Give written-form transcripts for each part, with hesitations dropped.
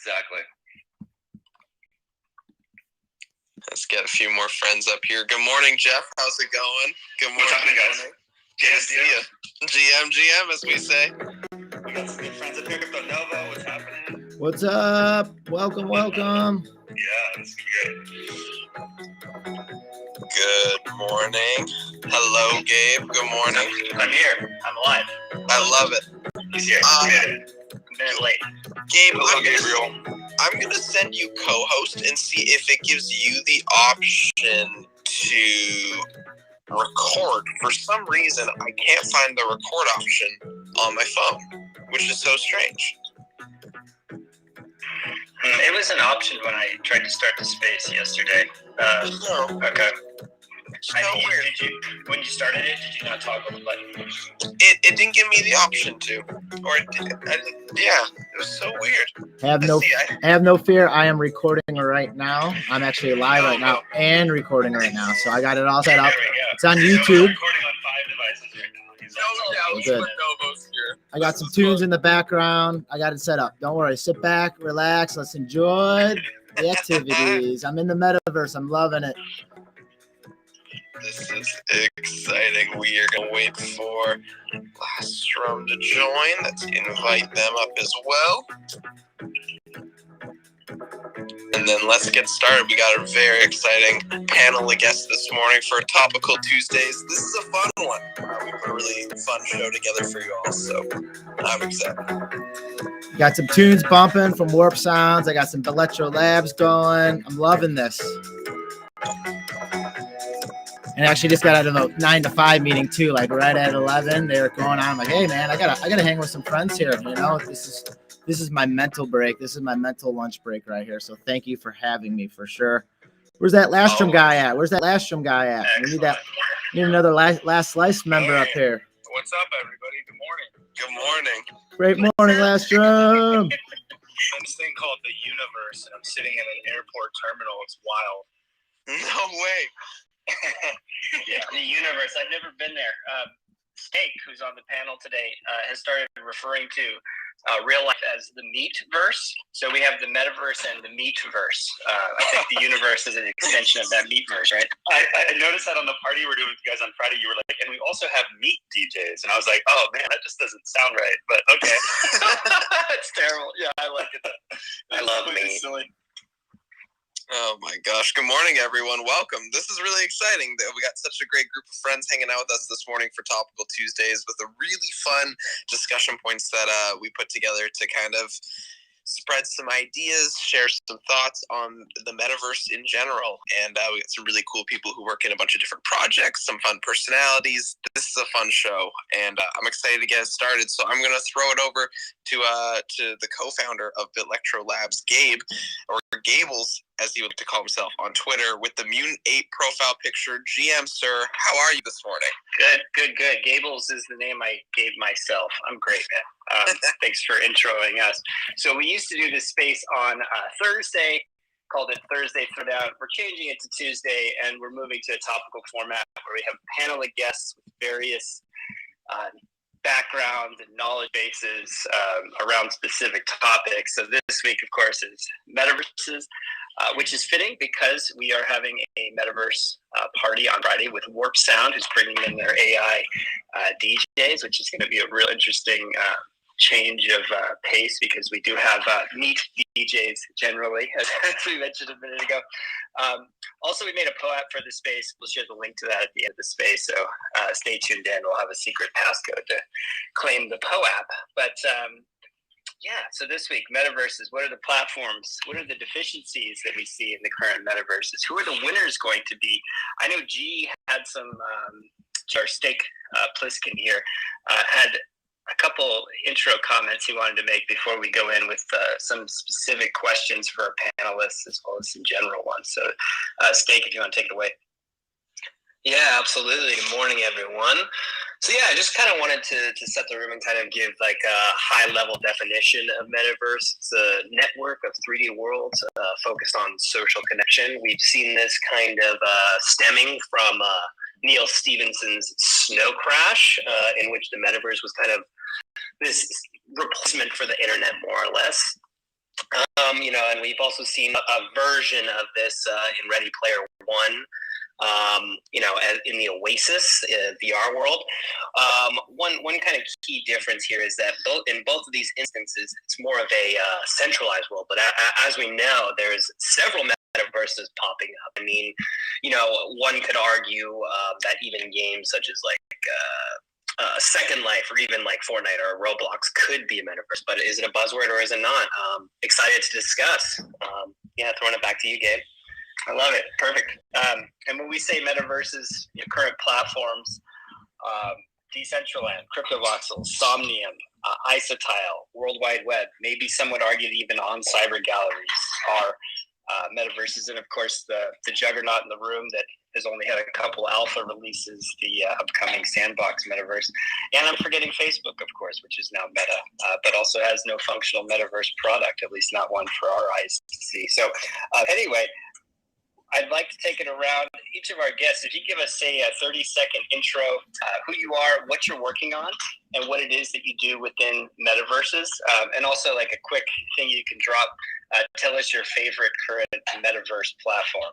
Exactly. Let's get a few more friends up here. Good morning, Jeff. How's it going? Good morning, what's happening, guys? Good to see you. GM, as we say. We got some good friends up here. Crypto Nova, what's happening? What's up? Welcome. Yeah, this is great. Good morning. Hello, Gabe. Good morning. I'm here. I'm alive. I love it. He's here. I'm a minute late. Gabe, Hello, Gabriel. I'm going to send you co-host and see if it gives you the option to record. For some reason, I can't find the record option on my phone, which is so strange. It was an option when I tried to start the space yesterday. No. Okay. So weird. When you started it, did you not toggle the button? It didn't give me the option to. Or it did. Yeah, it was so weird. Have no fear. I am recording right now. I'm actually live right now and recording right now. So I got it all set up. It's on YouTube. I'm recording on 5 devices right now. No Good. here. I got some tunes in the background. I got it set up. Don't worry. Sit back, relax. Let's enjoy the activities. I'm in the metaverse. I'm loving it. This is exciting. We are going to wait for Lastraum to join. Let's invite them up as well. And then let's get started. We got a very exciting panel of guests this morning for Topical Tuesdays. This is a fun one. We put a really fun show together for you all, so I'm excited. Got some tunes bumping from Warp Sounds. I got some Bitlectro Labs going. I'm loving this. And actually just got out of a 9 to 5 meeting too, like right at 11. They were going on. I'm like, hey man, I gotta hang with some friends here. You know, this is my mental break. This is my mental lunch break right here. So thank you for having me for sure. Where's that Lastraum guy at? We need another last slice member up here. What's up, everybody? Good morning. Good morning. Great morning, Lastraum. This thing called the Universe, and I'm sitting in an airport terminal. It's wild. No way. Yeah, the Universe. I've never been there. Steak, who's on the panel today, has started referring to real life as the Meatverse. So we have the Metaverse and the Meatverse. I think the Universe is an extension of that Meatverse, right? I noticed that on the party we were doing with you guys on Friday. You were like, and we also have meat DJs. And I was like, oh man, that just doesn't sound right. But okay. It's terrible. Yeah, I like it. I love meat. Silly. Oh my gosh. Good morning, everyone. Welcome. This is really exciting. We got such a great group of friends hanging out with us this morning for Topical Tuesdays with a really fun discussion points that we put together to kind of spread some ideas, share some thoughts on the metaverse in general. And we got some really cool people who work in a bunch of different projects, some fun personalities. This is a fun show, and I'm excited to get it started. So I'm going to throw it over to the co-founder of Bitlectro Labs, Gabe, or Gables, as he would like to call himself on Twitter, with the Mutant Ape profile picture. GM, sir, how are you this morning? Good. Gables is the name I gave myself. I'm great, man. Thanks for introing us. So we used to do this space on Thursday, called it Thursday Throwdown. We're changing it to Tuesday, and we're moving to a topical format where we have a panel of guests with various backgrounds and knowledge bases around specific topics. So this week, of course, is metaverses, which is fitting because we are having a metaverse party on Friday with Warp Sound, who's bringing in their AI DJs, which is going to be a real interesting change of pace, because we do have meat DJs generally, as we mentioned a minute ago. Also, we made a POAP for the space. We'll share the link to that at the end of the space, so stay tuned in. We'll have a secret passcode to claim the POAP. But yeah, so this week, metaverses. What are the platforms? What are the deficiencies that we see in the current metaverses? Who are the winners going to be? I know G had some, our Steak Pliskin here, had a couple intro comments he wanted to make before we go in with some specific questions for our panelists, as well as some general ones. So, Steak, if you want to take it away. Yeah, absolutely. Good morning, everyone. So yeah, I just kind of wanted to set the room and kind of give like a high-level definition of metaverse. It's a network of 3D worlds focused on social connection. We've seen this kind of stemming from Neil Stephenson's Snow Crash, in which the metaverse was kind of this replacement for the internet, more or less. And we've also seen a version of this in Ready Player One. In the Oasis VR world. One kind of key difference here is that in both of these instances, it's more of a centralized world. But as we know, there's several metaverses popping up. I mean, one could argue that even games such as Second Life or even like Fortnite or Roblox could be a metaverse. But is it a buzzword or is it not? Excited to discuss. Throwing it back to you, Gabe. I love it. Perfect. And when we say metaverses, current platforms, Decentraland, CryptoVoxels, Somnium, Isotile, World Wide Web, maybe some would argue that even on-cyber galleries are metaverses. And of course, the juggernaut in the room that has only had a couple alpha releases, the upcoming Sandbox metaverse. And I'm forgetting Facebook, of course, which is now Meta, but also has no functional metaverse product, at least not one for our eyes to see. So anyway, I'd like to take it around each of our guests. If you give us, say, a 30-second intro, who you are, what you're working on, and what it is that you do within metaverses, and also like a quick thing you can drop. Tell us your favorite current metaverse platform.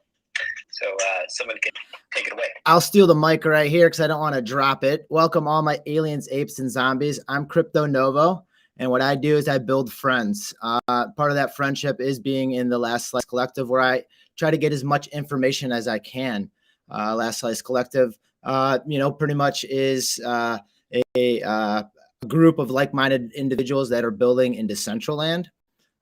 So someone can take it away. I'll steal the mic right here because I don't want to drop it. Welcome all my aliens, apes, and zombies. I'm Crypto Novo, and what I do is I build friends. Part of that friendship is being in the Last Slice Collective, where I try to get as much information as I can. Last Slice Collective, pretty much is a group of like-minded individuals that are building in Decentraland.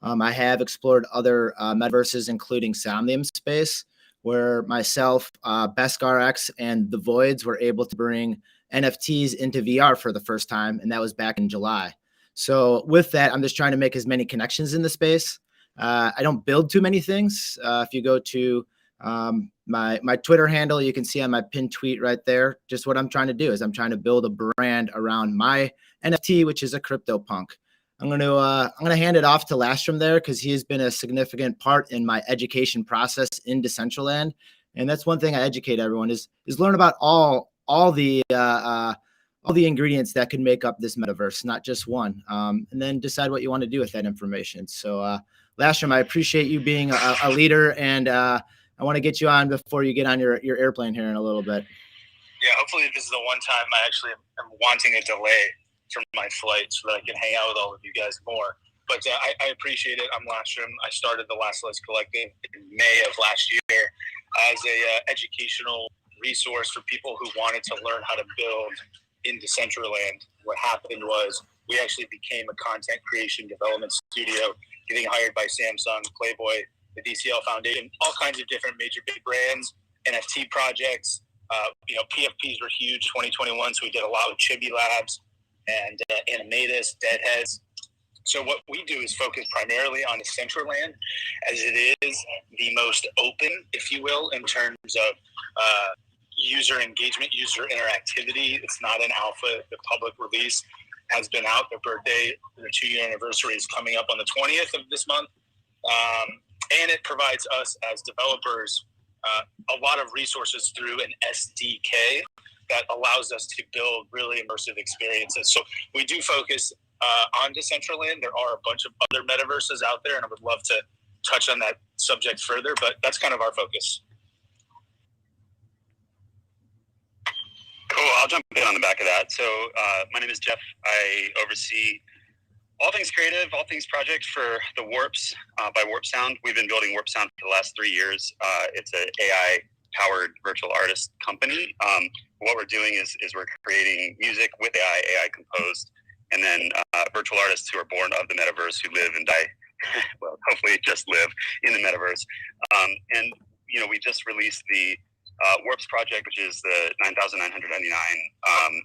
I have explored other metaverses, including Somnium Space, where myself, BeskRx, and the Voids were able to bring NFTs into VR for the first time, and that was back in July. So with that, I'm just trying to make as many connections in the space. I don't build too many things. If you go to my Twitter handle, you can see on my pinned tweet right there, just what I'm trying to do is I'm trying to build a brand around my NFT, which is a CryptoPunk. I'm going to hand it off to Lastraum there because he has been a significant part in my education process in Decentraland. And that's one thing I educate everyone is learn about all the ingredients that could make up this metaverse, not just one, and then decide what you want to do with that information. So Lastraum, I appreciate you being a leader, and I want to get you on before you get on your airplane here in a little bit. Yeah, hopefully this is the one time I actually am wanting a delay from my flight so that I can hang out with all of you guys more. But I appreciate it. I'm Lastraum. I started the Last Slice Collective in May of last year as a educational resource for people who wanted to learn how to build in Decentraland. What happened was we actually became a content creation development studio, getting hired by Samsung, Playboy, the DCL Foundation, all kinds of different major big brands, NFT projects. PFPs were huge 2021, so we did a lot with Chibi Labs and Animatus, Deadheads. So what we do is focus primarily on Decentraland, as it is the most open, if you will, in terms of user engagement, user interactivity. It's not an alpha. The public release has been out. Their birthday, their 2-year anniversary is coming up on the 20th of this month. And it provides us as developers a lot of resources through an SDK that allows us to build really immersive experiences. So we do focus on Decentraland. There are a bunch of other metaverses out there, and I would love to touch on that subject further, but that's kind of our focus. Cool. I'll jump in on the back of that. So my name is Jeff. I oversee all things creative, all things project for the Warps by Warp Sound. We've been building Warp Sound for the last 3 years. It's an AI-powered virtual artist company. What we're doing is we're creating music with AI composed, and then virtual artists who are born of the metaverse who live and die, well, hopefully just live in the metaverse. And, we just released the Warps project, which is the 9,999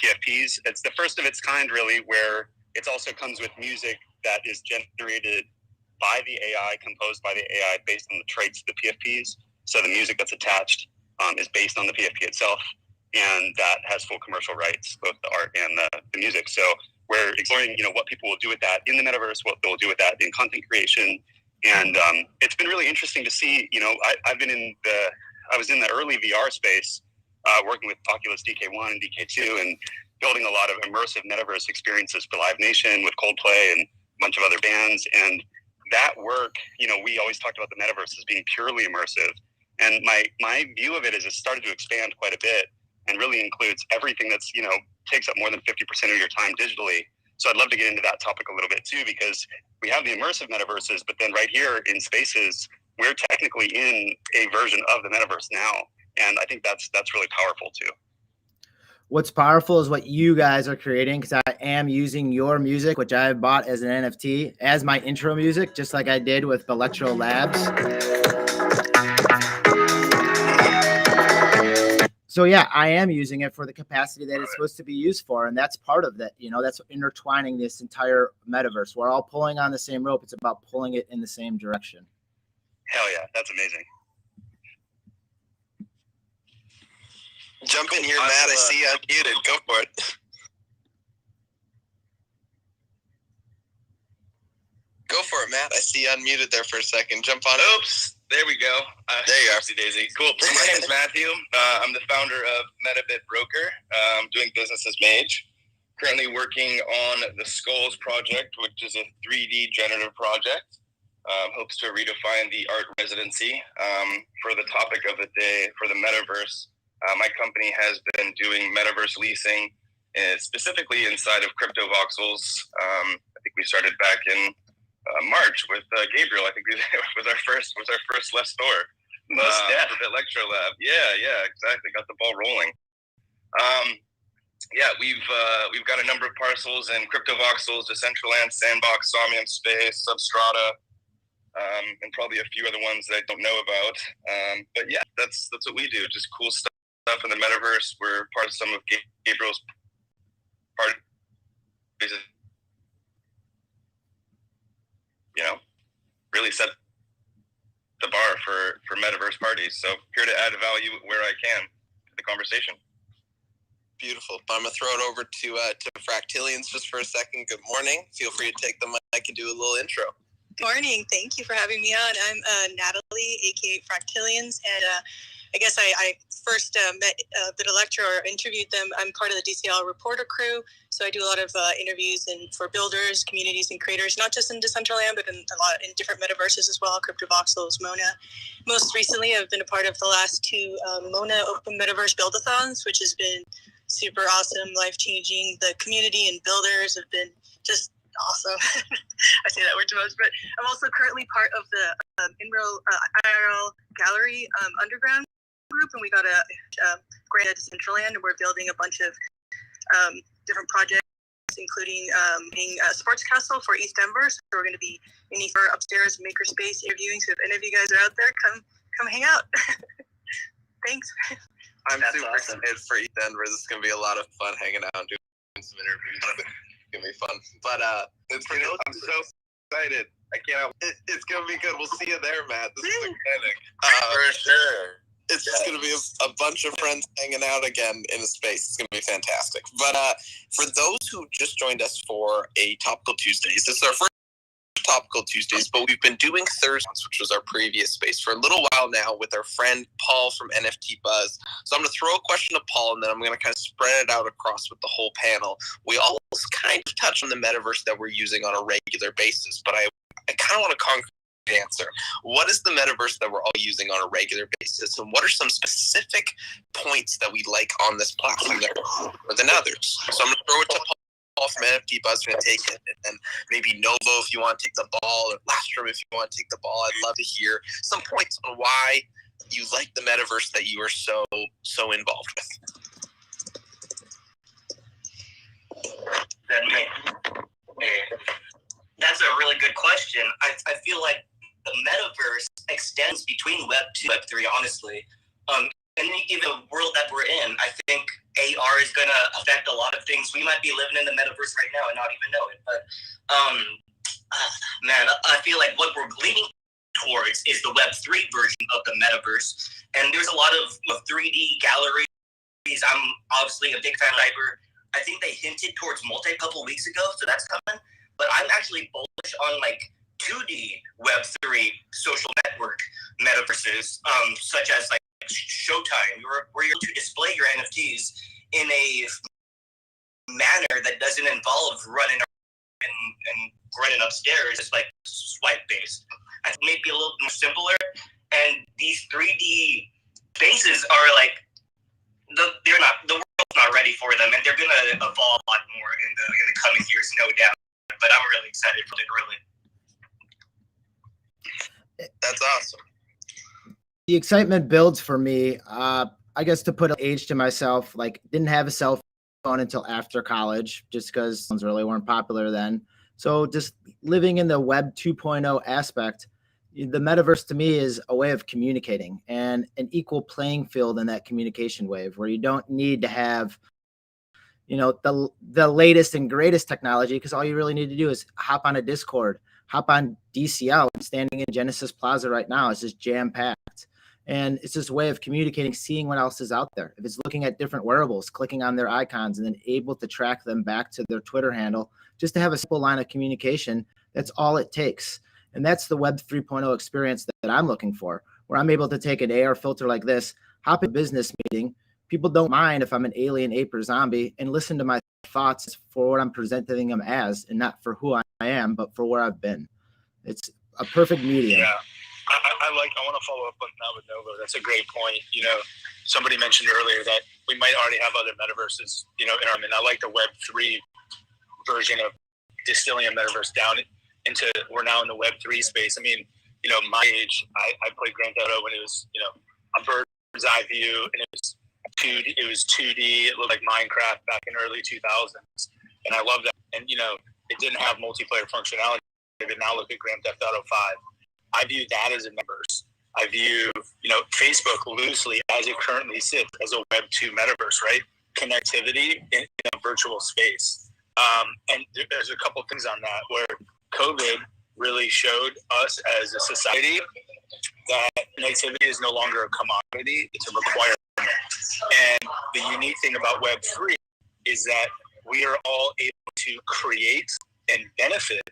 PFPs. It's the first of its kind, really, where it also comes with music that is generated by the AI, composed by the AI, based on the traits of the PFPs. So the music that's attached is based on the PFP itself, and that has full commercial rights, both the art and the music. So we're exploring, what people will do with that in the metaverse, what they'll do with that in content creation, and it's been really interesting to see. I was in the early VR space, working with Oculus DK1 and DK2, and building a lot of immersive metaverse experiences for Live Nation with Coldplay and a bunch of other bands. And that work, we always talked about the metaverse as being purely immersive. And my view of it is it's started to expand quite a bit and really includes everything that's, takes up more than 50% of your time digitally. So I'd love to get into that topic a little bit too, because we have the immersive metaverses, but then right here in Spaces, we're technically in a version of the metaverse now. And I think that's really powerful too. What's powerful is what you guys are creating, because I am using your music, which I have bought as an NFT, as my intro music, just like I did with Bitlectro Labs. So yeah, I am using it for the capacity that it's supposed to be used for. And that's part of that, that's intertwining this entire metaverse. We're all pulling on the same rope. It's about pulling it in the same direction. Hell yeah, that's amazing. Jump in here, Matt. I see you unmuted. Go for it. Go for it, Matt. I see you unmuted there for a second. Jump on. Oops. There we go. There you are. Daisy. Cool. So my name's Matthew. I'm the founder of Metabit Broker, doing business as Mage. Currently working on the Skulls project, which is a 3D generative project. Hopes to redefine the art residency. For the topic of the day, for the Metaverse, my company has been doing Metaverse leasing, specifically inside of crypto voxels. I think we started back in March with Gabriel. I think was our first less store. For Bitlectro Lab. Yeah, exactly. Got the ball rolling. We've got a number of parcels in crypto voxels, Decentraland, Sandbox, Somnium Space, Substrata, and probably a few other ones that I don't know about. But yeah, that's what we do. Just cool stuff in the metaverse. We're part of some of Gabriel's parties. Really set the bar for metaverse parties. So here to add value where I can to the conversation. Beautiful. I'm gonna throw it over to Fractilians just for a second. Good morning. Feel free to take the mic and do a little intro. Good morning. Thank you for having me on. I'm Natalie, aka Fractilians, and I guess I first met Bitlectro or interviewed them. I'm part of the DCL reporter crew, so I do a lot of interviews for builders, communities, and creators, not just in Decentraland, but in different metaverses as well, Crypto Voxels, Mona. Most recently, I've been a part of the last two Mona Open Metaverse Build-a-thons, which has been super awesome, life-changing. The community and builders have been just awesome. I say that word too much, but I'm also currently part of the IRL Gallery Underground group, and we got a grant at Decentraland, and we're building a bunch of different projects, including being a sports castle for East Denver. So we're going to be in East Denver upstairs, makerspace interviewing. So if any of you guys are out there, come hang out. Thanks. I'm super excited for East Denver. This is going to be a lot of fun hanging out and doing some interviews. It's going to be fun. But I'm so excited. I can't. It's going to be good. We'll see you there, Matt. This is exciting. For sure. It's just going to be a bunch of friends hanging out again in a space. It's going to be fantastic. But for those who just joined us for a Topical Tuesdays, this is our first Topical Tuesdays, but we've been doing Thursdays, which was our previous space, for a little while now with our friend Paul from NFT Buzz. So I'm going to throw a question to Paul, and then I'm going to kind of spread it out across with the whole panel. We all kind of touch on the metaverse that we're using on a regular basis, but I kind of want to concrete answer. What is the metaverse that we're all using on a regular basis, and what are some specific points that we like on this platform that are more than others? So I'm going to throw it to Paul from NFT Buzz, going to take it, and then maybe Novo if you want to take the ball, or Lastraum if you want to take the ball. I'd love to hear some points on why you like the metaverse that you are so involved with. That's a really good question. I feel like the metaverse extends between Web 2 and Web 3, honestly. And even the world that we're in, I think AR is going to affect a lot of things. We might be living in the metaverse right now and not even know it. But, man, I feel like what we're leaning towards is the Web 3 version of the metaverse. And there's a lot of 3D galleries. I'm obviously a big fan of Cyber. I think they hinted towards multi a couple weeks ago, so that's coming. But I'm actually bullish on 2D Web3 social network metaverses, such as Showtime, where you're able to display your NFTs in a manner that doesn't involve running and rented upstairs. It's like swipe based. I think maybe a little more simpler. And these 3D spaces are like the world's not ready for them, and they're gonna evolve a lot more in the coming years, no doubt. But I'm really excited for it. Really, That's awesome. The excitement builds for me. I guess to put an age to myself, like didn't have a cell phone until after college, just because phones really weren't popular then. So just living in the Web 2.0 aspect, the metaverse to me is a way of communicating and an equal playing field in that communication wave, where you don't need to have, the latest and greatest technology, because all you really need to do is hop on a Discord, hop on DCL. I'm standing in Genesis Plaza right now. It's just jam packed. And it's just a way of communicating, seeing what else is out there. If it's looking at different wearables, clicking on their icons, and then able to track them back to their Twitter handle, just to have a simple line of communication, that's all it takes. And that's the Web 3.0 experience that I'm looking for, where I'm able to take an AR filter like this, hop in a business meeting. People don't mind if I'm an alien, ape, or zombie, and listen to my thoughts for what I'm presenting them as, and not for who I am, but for where I've been. It's a perfect medium. Yeah. I want to follow up on that with Nova. That's a great point. Somebody mentioned earlier that we might already have other metaverses, in our, and I like the Web3 version of distilling a metaverse down into, we're now in the Web3 space. I mean, my age, I played Grand Theft Auto when it was, a bird's eye view, and it was 2D. It looked like Minecraft back in early 2000s. And I love that. And, it didn't have multiplayer functionality. But now look at Grand Theft Auto 5. I view that as a metaverse. I view, Facebook loosely as it currently sits as a Web 2 metaverse, right? Connectivity in a virtual space. And there's a couple things on that where COVID really showed us as a society that connectivity is no longer a commodity, it's a requirement. And the unique thing about Web 3 is that we are all able to create and benefit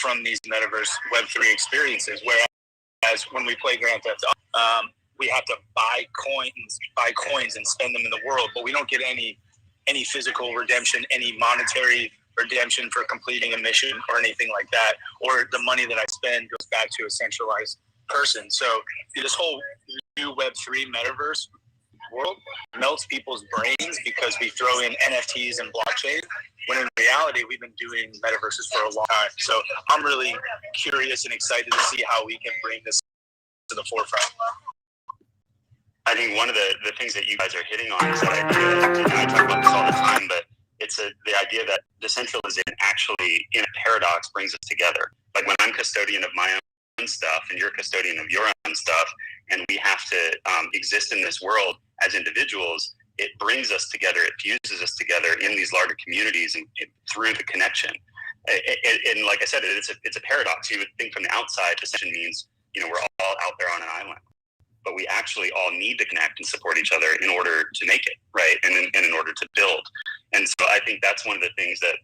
from these metaverse Web3 experiences, whereas when we play Grand Theft Auto, we have to buy coins and spend them in the world, but we don't get any physical redemption, any monetary redemption for completing a mission or anything like that, or the money that I spend goes back to a centralized person. So this whole new Web3 metaverse world melts people's brains because we throw in NFTs and blockchain, when in reality, we've been doing metaverses for a long time. So I'm really curious and excited to see how we can bring this to the forefront. I think one of the things that you guys are hitting on is that idea, I talk about this all the time, but it's the idea that decentralization actually, in a paradox, brings us together. Like when I'm custodian of my own stuff and you're custodian of your own stuff, and we have to exist in this world as individuals, it brings us together, it fuses us together in these larger communities and through the connection. And like I said, it's a paradox. You would think from the outside, dissension means, we're all out there on an island. But we actually all need to connect and support each other in order to make it, right? And in order to build. And so I think that's one of the things that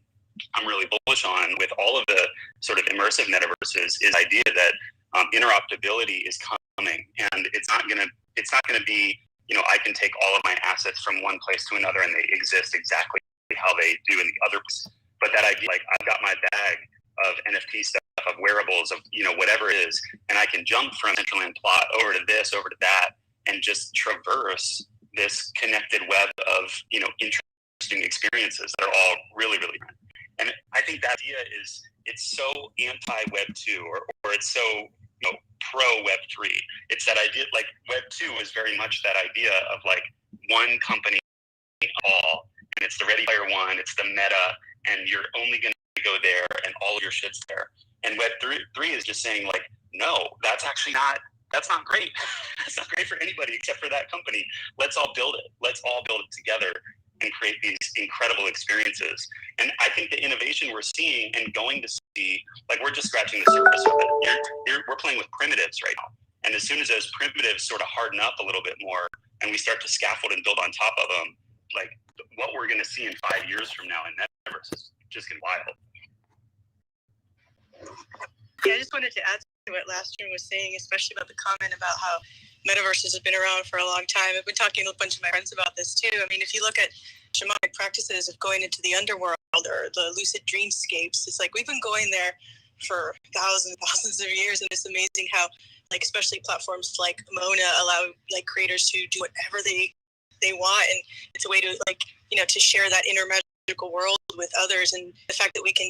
I'm really bullish on with all of the sort of immersive metaverses, is the idea that interoperability is coming, and it's not gonna be, I can take all of my assets from one place to another and they exist exactly how they do in the other place. But that idea, like I've got my bag of NFT stuff, of wearables, of whatever it is, and I can jump from Centraland plot over to this, over to that, and just traverse this connected web of interesting experiences that are all really, really good. And I think that idea it's so anti Web 2 or it's so pro Web 3. It's that idea, like Web 2 is very much that idea of like one company all, and it's the Ready Player One, it's the meta, and you're only going to go there and all of your shit's there. And Web 3 is just saying like, no, that's not great. That's not great for anybody except for that company. Let's all build it. Let's all build it together and create these incredible experiences. And I think the innovation we're seeing and going to see, like we're just scratching the surface of it. We're playing with primitives right now. And as soon as those primitives sort of harden up a little bit more and we start to scaffold and build on top of them, like what we're going to see in 5 years from now in Metaverse is just going to be wild. Yeah, I just wanted to add to what Lastraum was saying, especially about the comment about how metaverses have been around for a long time. I've been talking to a bunch of my friends about this too. I mean, if you look at shamanic practices of going into the underworld, or the lucid dreamscapes. It's like we've been going there for thousands of years, and it's amazing how, like, especially platforms like Mona allow like creators to do whatever they want, and it's a way to, like, you know, to share that inner magical world with others. And the fact that we can,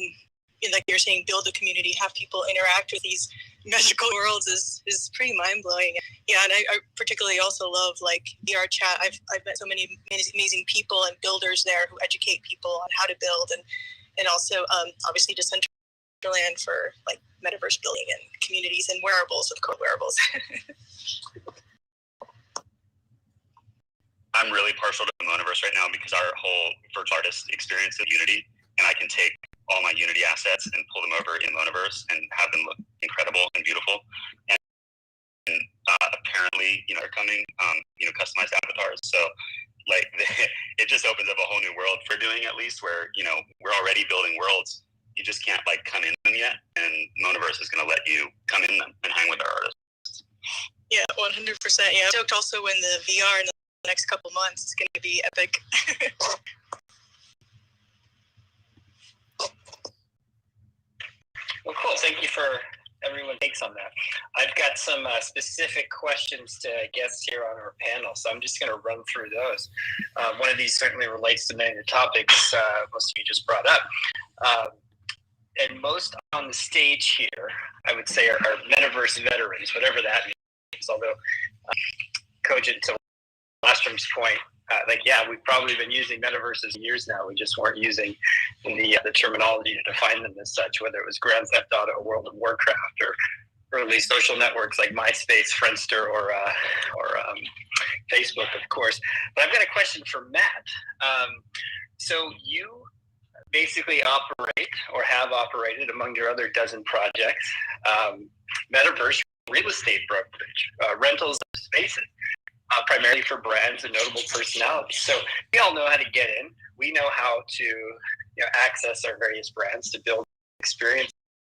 like you're saying, build a community, have people interact with these magical worlds is pretty mind-blowing. Yeah, and I particularly also love like VR chat. I've met so many amazing people and builders there who educate people on how to build, and also obviously Decentraland for like metaverse building and communities and wearables, with code wearables. I'm really partial to Monaverse right now because our whole virtual artist experience is Unity, and I can take all my Unity assets and pull them over in Monaverse and have them look incredible and beautiful. And apparently, you know, they're coming, you know, customized avatars. So, like, it just opens up a whole new world for doing, at least, where, you know, we're already building worlds. You just can't, like, come in them yet, and Monaverse is going to let you come in them and hang with our artists. Yeah, 100%. Yeah, I joked also when the VR in the next couple months is going to be epic. Well, cool. Thank you for everyone takes on that. I've got some specific questions to guests here on our panel, so I'm just going to run through those. One of these certainly relates to many of the topics most of you just brought up. And most on the stage here, I would say, are metaverse veterans, whatever that means. Although, cogent to Lastraum's point, like, yeah, we've probably been using metaverses for years now. We just weren't using the terminology to define them as such, whether it was Grand Theft Auto or World of Warcraft or early social networks like MySpace, Friendster, or Facebook, of course. But I've got a question for Matt. So you basically operate or have operated among your other dozen projects, metaverse real estate brokerage, rentals of spaces. Primarily for brands and notable personalities. So we all know how to get in. We know how to, you know, access our various brands to build experiences.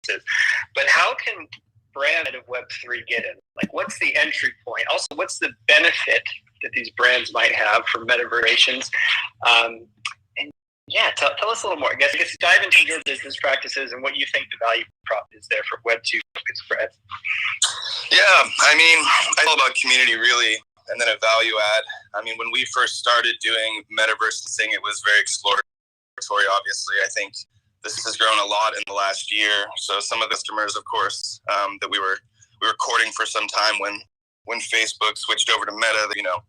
But how can brand of Web3 get in? Like, what's the entry point? Also, what's the benefit that these brands might have for metaversations? And yeah, tell us a little more. I guess dive into your business practices and what you think the value prop is there for Web2 focused brands. Yeah, I mean, I know about community really. And then a value add. I mean, when we first started doing metaverse thing, it was very exploratory, obviously. I think this has grown a lot in the last year. So some of the customers, of course, that we were courting for some time when Facebook switched over to Meta, you know,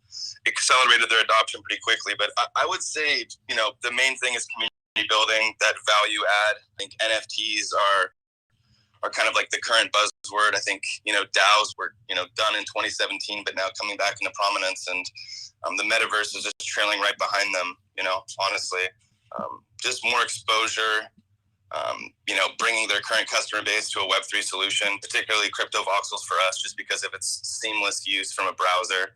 accelerated their adoption pretty quickly. But I would say, you know, the main thing is community building, that value add. I think NFTs are kind of like the current buzzword. I think, you know, DAOs were, you know, done in 2017, but now coming back into prominence, and the metaverse is just trailing right behind them, you know, honestly. Just more exposure, you know, bringing their current customer base to a Web3 solution, particularly crypto voxels for us, just because of its seamless use from a browser.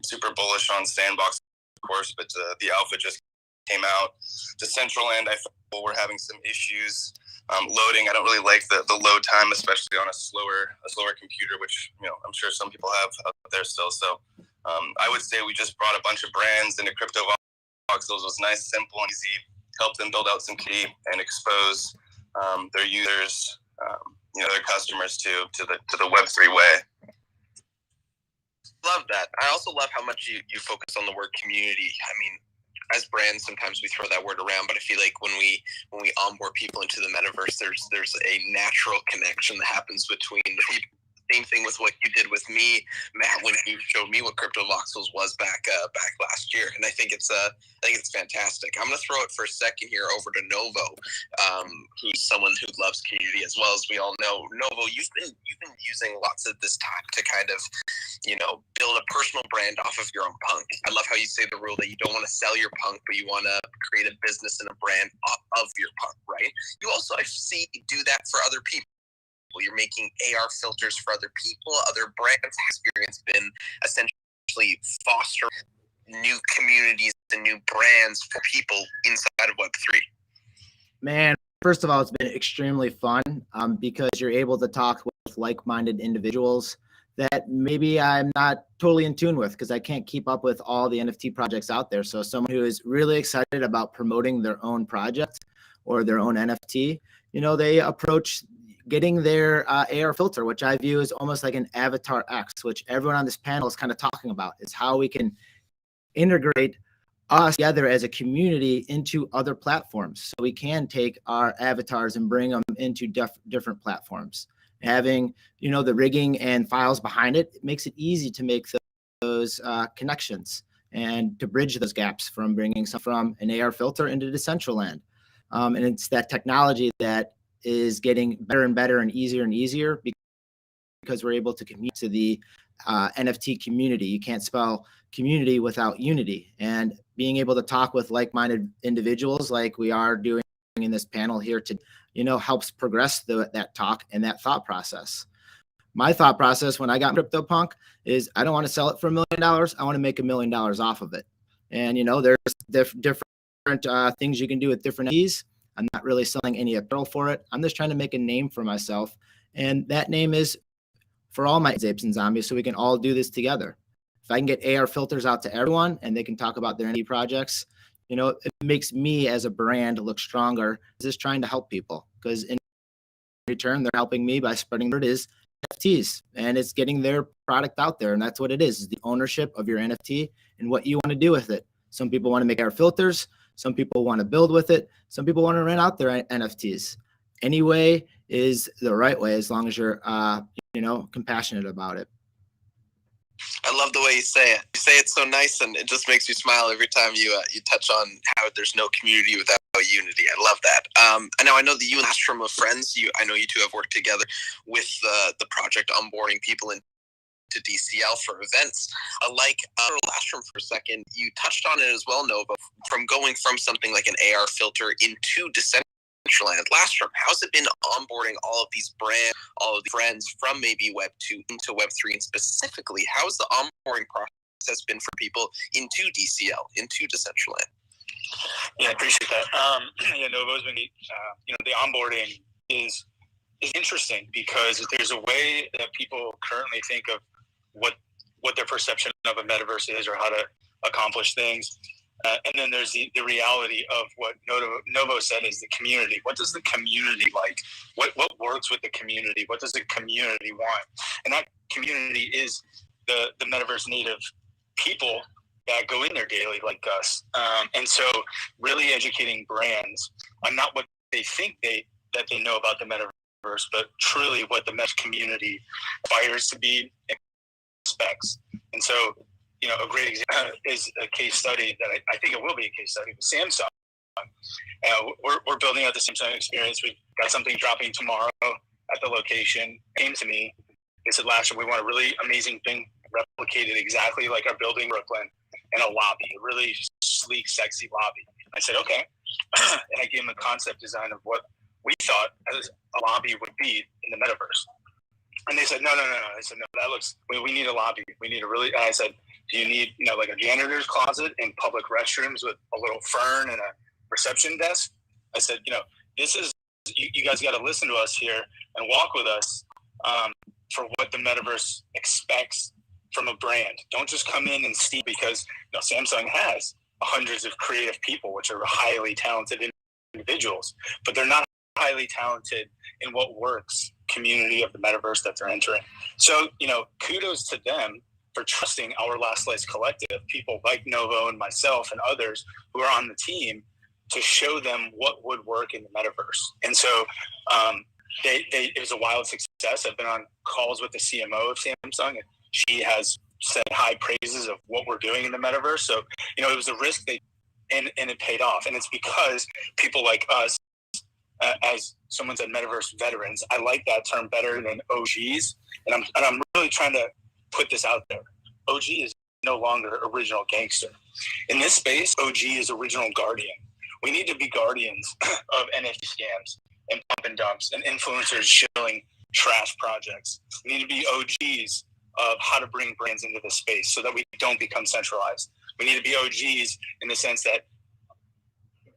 Super bullish on Sandbox, of course, but the alpha just came out. Decentraland, I feel we're having some issues loading. I don't really like the load time, especially on a slower computer, which, you know, I'm sure some people have out there still. So I would say we just brought a bunch of brands into crypto voxels. It was nice, simple, and easy. Help them build out some key and expose their users, you know, their customers to the Web3 way. Love that. I also love how much you focus on the word community. I mean, as brands, sometimes we throw that word around, but I feel like when we onboard people into the metaverse, there's a natural connection that happens between the people. Same thing with what you did with me, Matt, when you showed me what crypto voxels was back last year, and I think it's fantastic. I'm gonna throw it for a second here over to Novo, who's someone who loves community as well as we all know. Novo, you've been using lots of this time to kind of, you know, build a personal brand off of your own punk. I love how you say the rule that you don't want to sell your punk, but you want to create a business and a brand off of your punk, right? You also, I see, do that for other people. You're making AR filters for other people, other brands. Experience been essentially fostering new communities and new brands for people inside of Web3. Man, first of all, it's been extremely fun because you're able to talk with like-minded individuals that maybe I'm not totally in tune with because I can't keep up with all the NFT projects out there. So someone who is really excited about promoting their own project or their own NFT, they approach getting their AR filter, which I view as almost like an Avatar X, which everyone on this panel is kind of talking about, is how we can integrate us together as a community into other platforms. So we can take our avatars and bring them into different platforms. Having, the rigging and files behind it, it makes it easy to make those connections and to bridge those gaps from bringing some from an AR filter into Decentraland. And it's that technology that is getting better and better and easier because we're able to communicate to the NFT community. You can't spell community without unity. And being able to talk with like-minded individuals like we are doing in this panel here to, helps progress that talk and that thought process. My thought process when I got CryptoPunk is I don't want to sell it for $1 million. I want to make $1 million off of it. And, there's different things you can do with different NFTs. I'm not really selling any apparel for it. I'm just trying to make a name for myself. And that name is for all my apes and zombies, so we can all do this together. If I can get AR filters out to everyone and they can talk about their NFT projects, it makes me as a brand look stronger, just trying to help people, because in return, they're helping me by spreading word is NFTs, and it's getting their product out there. And that's what it is the ownership of your NFT and what you want to do with it. Some people want to make AR filters. Some people want to build with it. Some people want to rent out their NFTs. Any way is the right way, as long as you're, compassionate about it. I love the way you say it. You say it so nice, and it just makes me smile every time you touch on how there's no community without unity. I love that. I know that you and Lastraum of friends. I know you two have worked together with the project onboarding people into DCL for events. Like Lastraum for a second, you touched on it as well, Nova, from going from something like an AR filter into Decentraland. Lastraum, how's it been onboarding all of these brands, all of the friends from maybe Web 2 into Web 3, and specifically, how's the onboarding process been for people into DCL, into Decentraland? Yeah, I appreciate that. Novo's been, the onboarding is interesting because there's a way that people currently think of what their perception of a metaverse is or how to accomplish things. And then there's the reality of what Novo said is the community. What does the community like? What works with the community? What does the community want? And that community is the metaverse native people that go in there daily like us. And so really educating brands on not what they think that they know about the metaverse, but truly what the metaverse community aspires to be and expects. And so, a great example is a case study that I think it will be a case study with Samsung. We're building out the Samsung experience. We've got something dropping tomorrow at the location. Came to me. They said, Lastraum, we want a really amazing thing replicated exactly like our building in Brooklyn and a lobby, a really sleek, sexy lobby. I said, okay. And I gave them a concept design of what we thought as a lobby would be in the metaverse. And they said, no. I said, no, that looks, we need a lobby. We need a really, and I said, do you need, like a janitor's closet and public restrooms with a little fern and a reception desk? I said, this is, you guys got to listen to us here and walk with us for what the metaverse expects from a brand. Don't just come in and steal because Samsung has hundreds of creative people, which are highly talented individuals, but they're not highly talented in what works community of the metaverse that they're entering. So, kudos to them for trusting our Last Slice collective, people like Novo and myself and others who are on the team to show them what would work in the metaverse. And so it was a wild success. I've been on calls with the CMO of Samsung, and she has said high praises of what we're doing in the metaverse. So, it was a risk and it paid off. And it's because people like us, as someone said, metaverse veterans, I like that term better than OGs. And I'm really trying to put this out there. OG is no longer original gangster. In this space, OG is original guardian. We need to be guardians of NFT scams and pump and dumps and influencers shilling trash projects. We need to be OGs of how to bring brands into the space so that we don't become centralized. We need to be OGs in the sense that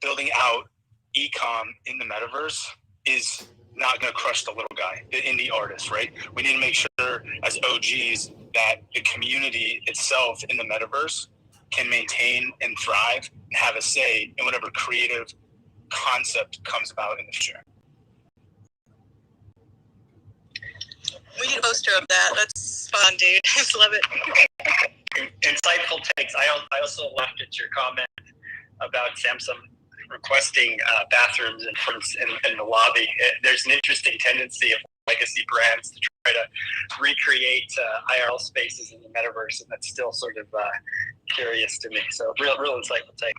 building out e-com in the metaverse is not going to crush the little guy, the indie artist, right? We need to make sure as OGs that the community itself in the metaverse can maintain and thrive and have a say in whatever creative concept comes about in the future. We need a poster of that. That's fun, dude. I just love it. Insightful takes. I also laughed at your comment about Samsung requesting bathrooms in the lobby. There's an interesting tendency of legacy brands to try to recreate IRL spaces in the metaverse, and that's still sort of curious to me. So real insightful take.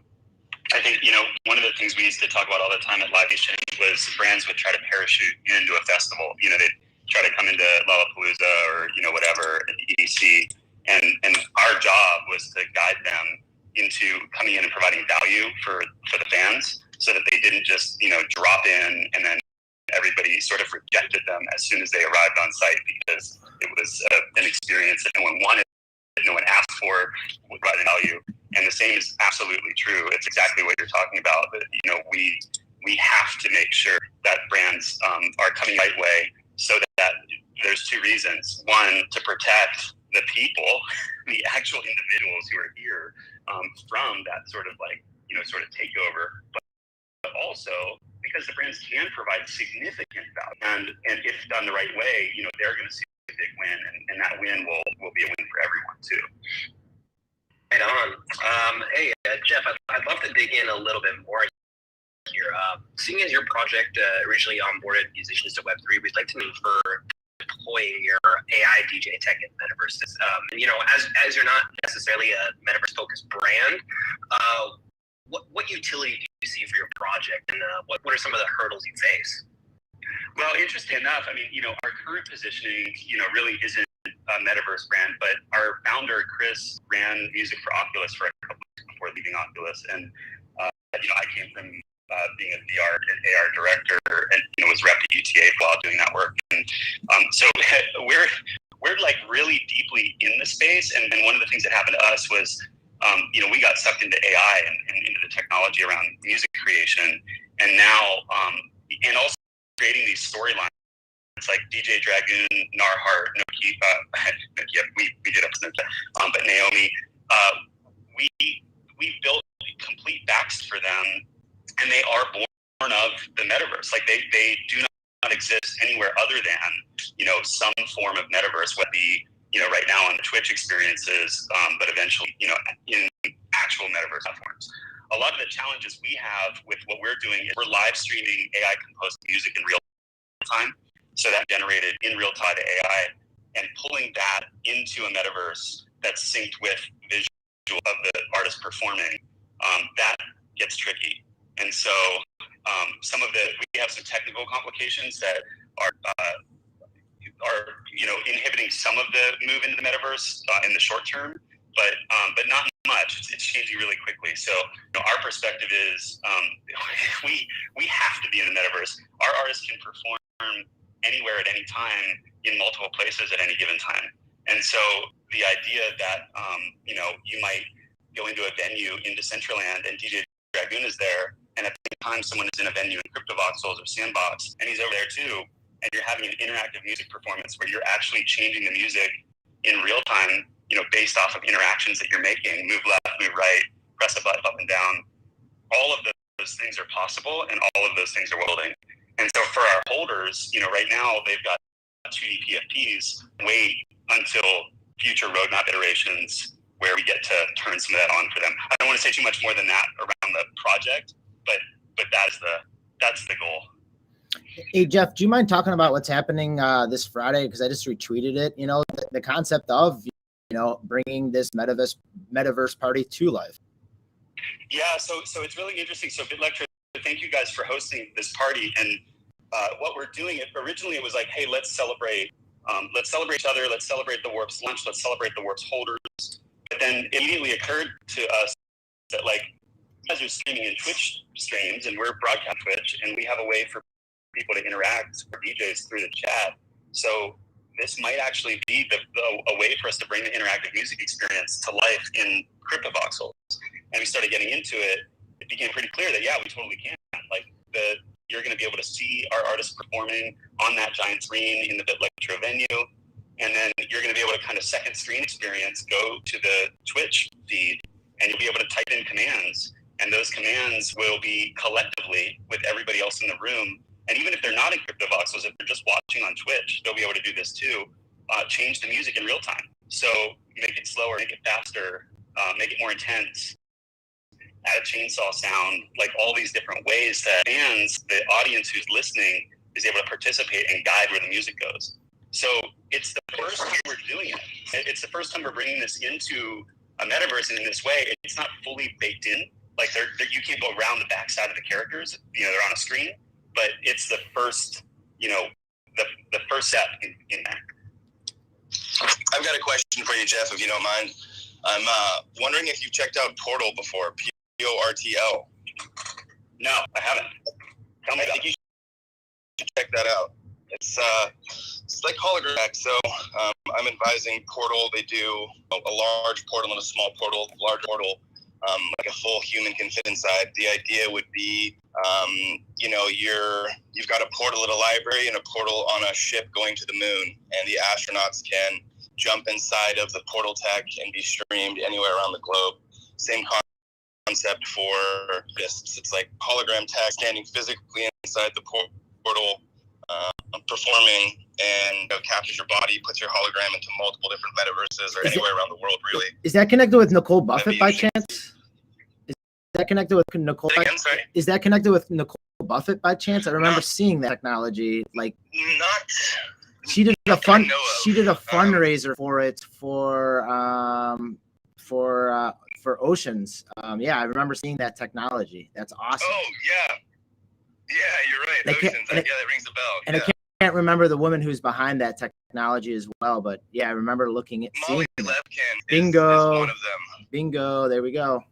I think, one of the things we used to talk about all the time at Live Nation was brands would try to parachute into a festival. They'd try to come into Lollapalooza or, whatever, at the EDC. And our job was to guide them into coming in and providing value for the fans so that they didn't just, drop in and then everybody sort of rejected them as soon as they arrived on site because it was an experience that no one wanted, no one asked for, would provide value. And the same is absolutely true. It's exactly what you're talking about. That we have to make sure that brands are coming the right way. So that there's two reasons. One, to protect the people, the actual individuals who are here from that sort of takeover, but also because the brands can provide significant value. And if done the right way, they're going to see a big win, and that win will be a win for everyone too. Right on. Hey, Jeff, I'd love to dig in a little bit more here. Seeing as your project originally onboarded musicians to Web3, we'd like to know for deploying your AI DJ tech in metaverses. As you're not necessarily a metaverse-focused brand, what utility do you see for your project, and what are some of the hurdles you face? Well, interesting enough, our current positioning, really isn't a metaverse brand, but our founder, Chris, ran music for Oculus for a couple of years before leaving Oculus. And, I came from being a VR and AR director and, was rep at UTA while doing that work. And so we're like really deeply in the space. And one of the things that happened to us was, we got sucked into AI and into the technology around music creation. And now, and also creating these storylines. It's like DJ Dragoon, Narhart, Nokia, we did episodes, but Naomi, we built complete backs for them, and they are born of the metaverse. Like they do not exist anywhere other than, some form of metaverse, whether it be, right now on the Twitch experiences, but eventually, in actual metaverse platforms. A lot of the challenges we have with what we're doing is we're live streaming AI composed music in real time. So that generated in real time to AI, and pulling that into a metaverse that's synced with visual of the artist performing, that gets tricky. And so we have some technical complications that are inhibiting some of the move into the metaverse in the short term, but not much. It's changing really quickly. So our perspective is we have to be in the metaverse. Our artists can perform anywhere at any time in multiple places at any given time. And so the idea that you might go into a venue in Decentraland and DJ Dragoon is there, and at the same time someone is in a venue in CryptoVoxels or Sandbox and he's over there too, and you're having an interactive music performance where you're actually changing the music in real time, based off of interactions that you're making, move left, move right, press a button up and down. All of those things are possible, and all of those things are building. And so for our holders, right now they've got 2D PFPs. Wait until future roadmap iterations where we get to turn some of that on for them. I don't want to say too much more than that around the project, but that's the goal. Hey Jeff, do you mind talking about what's happening this Friday? Because I just retweeted it. The concept of bringing this metaverse party to life. Yeah, so it's really interesting. So Bitlectro, thank you guys for hosting this party. And what we're doing, originally it was like, hey, let's celebrate each other, let's celebrate the Warp's launch, let's celebrate the Warp's holders. But then it immediately occurred to us that you guys are streaming in Twitch streams, and we're broadcast Twitch, and we have a way for people to interact with DJs through the chat. So this might actually be a way for us to bring the interactive music experience to life in CryptoVoxels. And we started getting into it. It became pretty clear that, yeah, we totally can. You're going to be able to see our artists performing on that giant screen in the Bitlectro venue. And then you're going to be able to kind of second screen experience, go to the Twitch feed, and you'll be able to type in commands and those commands will be collectively with everybody else in the room. And even if they're not in CryptoVoxels, if they're just watching on Twitch, they'll be able to do this too. Change the music in real time. So make it slower, make it faster, make it more intense, add a chainsaw sound, like all these different ways that fans, the audience who's listening, is able to participate and guide where the music goes. So it's the first time we're doing it. It's the first time we're bringing this into a metaverse, and in this way, it's not fully baked in. Like you can't go around the backside of the characters. You know, they're on a screen, but it's the first, the first step in that. I've got a question for you, Jeff, if you don't mind. I'm wondering if you've checked out Portal before, Portl. No, I haven't. Tell me I think you should check that out. It's like hologram. So I'm advising Portal. They do a large portal and a small portal. Large portal, like a full human can fit inside. The idea would be, you've got a portal at a library and a portal on a ship going to the moon, and the astronauts can jump inside of the portal tech and be streamed anywhere around the globe. Same concept for artists. It's like hologram tech standing physically inside the portal, performing, and captures your body, puts your hologram into multiple different metaverses or anywhere around the world, really. Is that connected with Nicole Buffett by chance? Is that connected with Nicole? Again, sorry? Is that connected with Nicole Buffett by chance? I remember seeing that technology. Like, not. She did a fundraiser for it for oceans. Yeah, I remember seeing that technology. That's awesome. Oh yeah, you're right. Oceans. That rings a bell. And I can't remember the woman who's behind that technology as well, but yeah, I remember looking at Molly seeing Lepkin. Bingo. Is one of them. Bingo. There we go.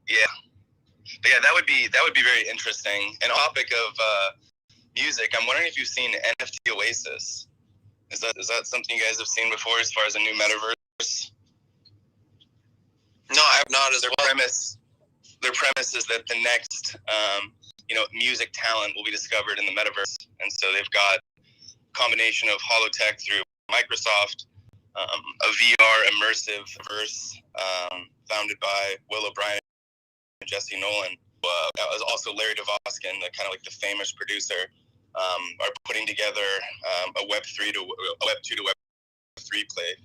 Yeah, but yeah, that would be very interesting. And topic of music, I'm wondering if you've seen NFT Oasis. Is that something you guys have seen before as far as a new metaverse? No, I have not. Their premise is that the next music talent will be discovered in the metaverse, and so they've got a combination of holotech through Microsoft, a VR immersive verse founded by Will O'Brien and Jesse Nolan. Also Larry DeVoskin, the kind of like the famous producer, are putting together a Web2 to Web3 play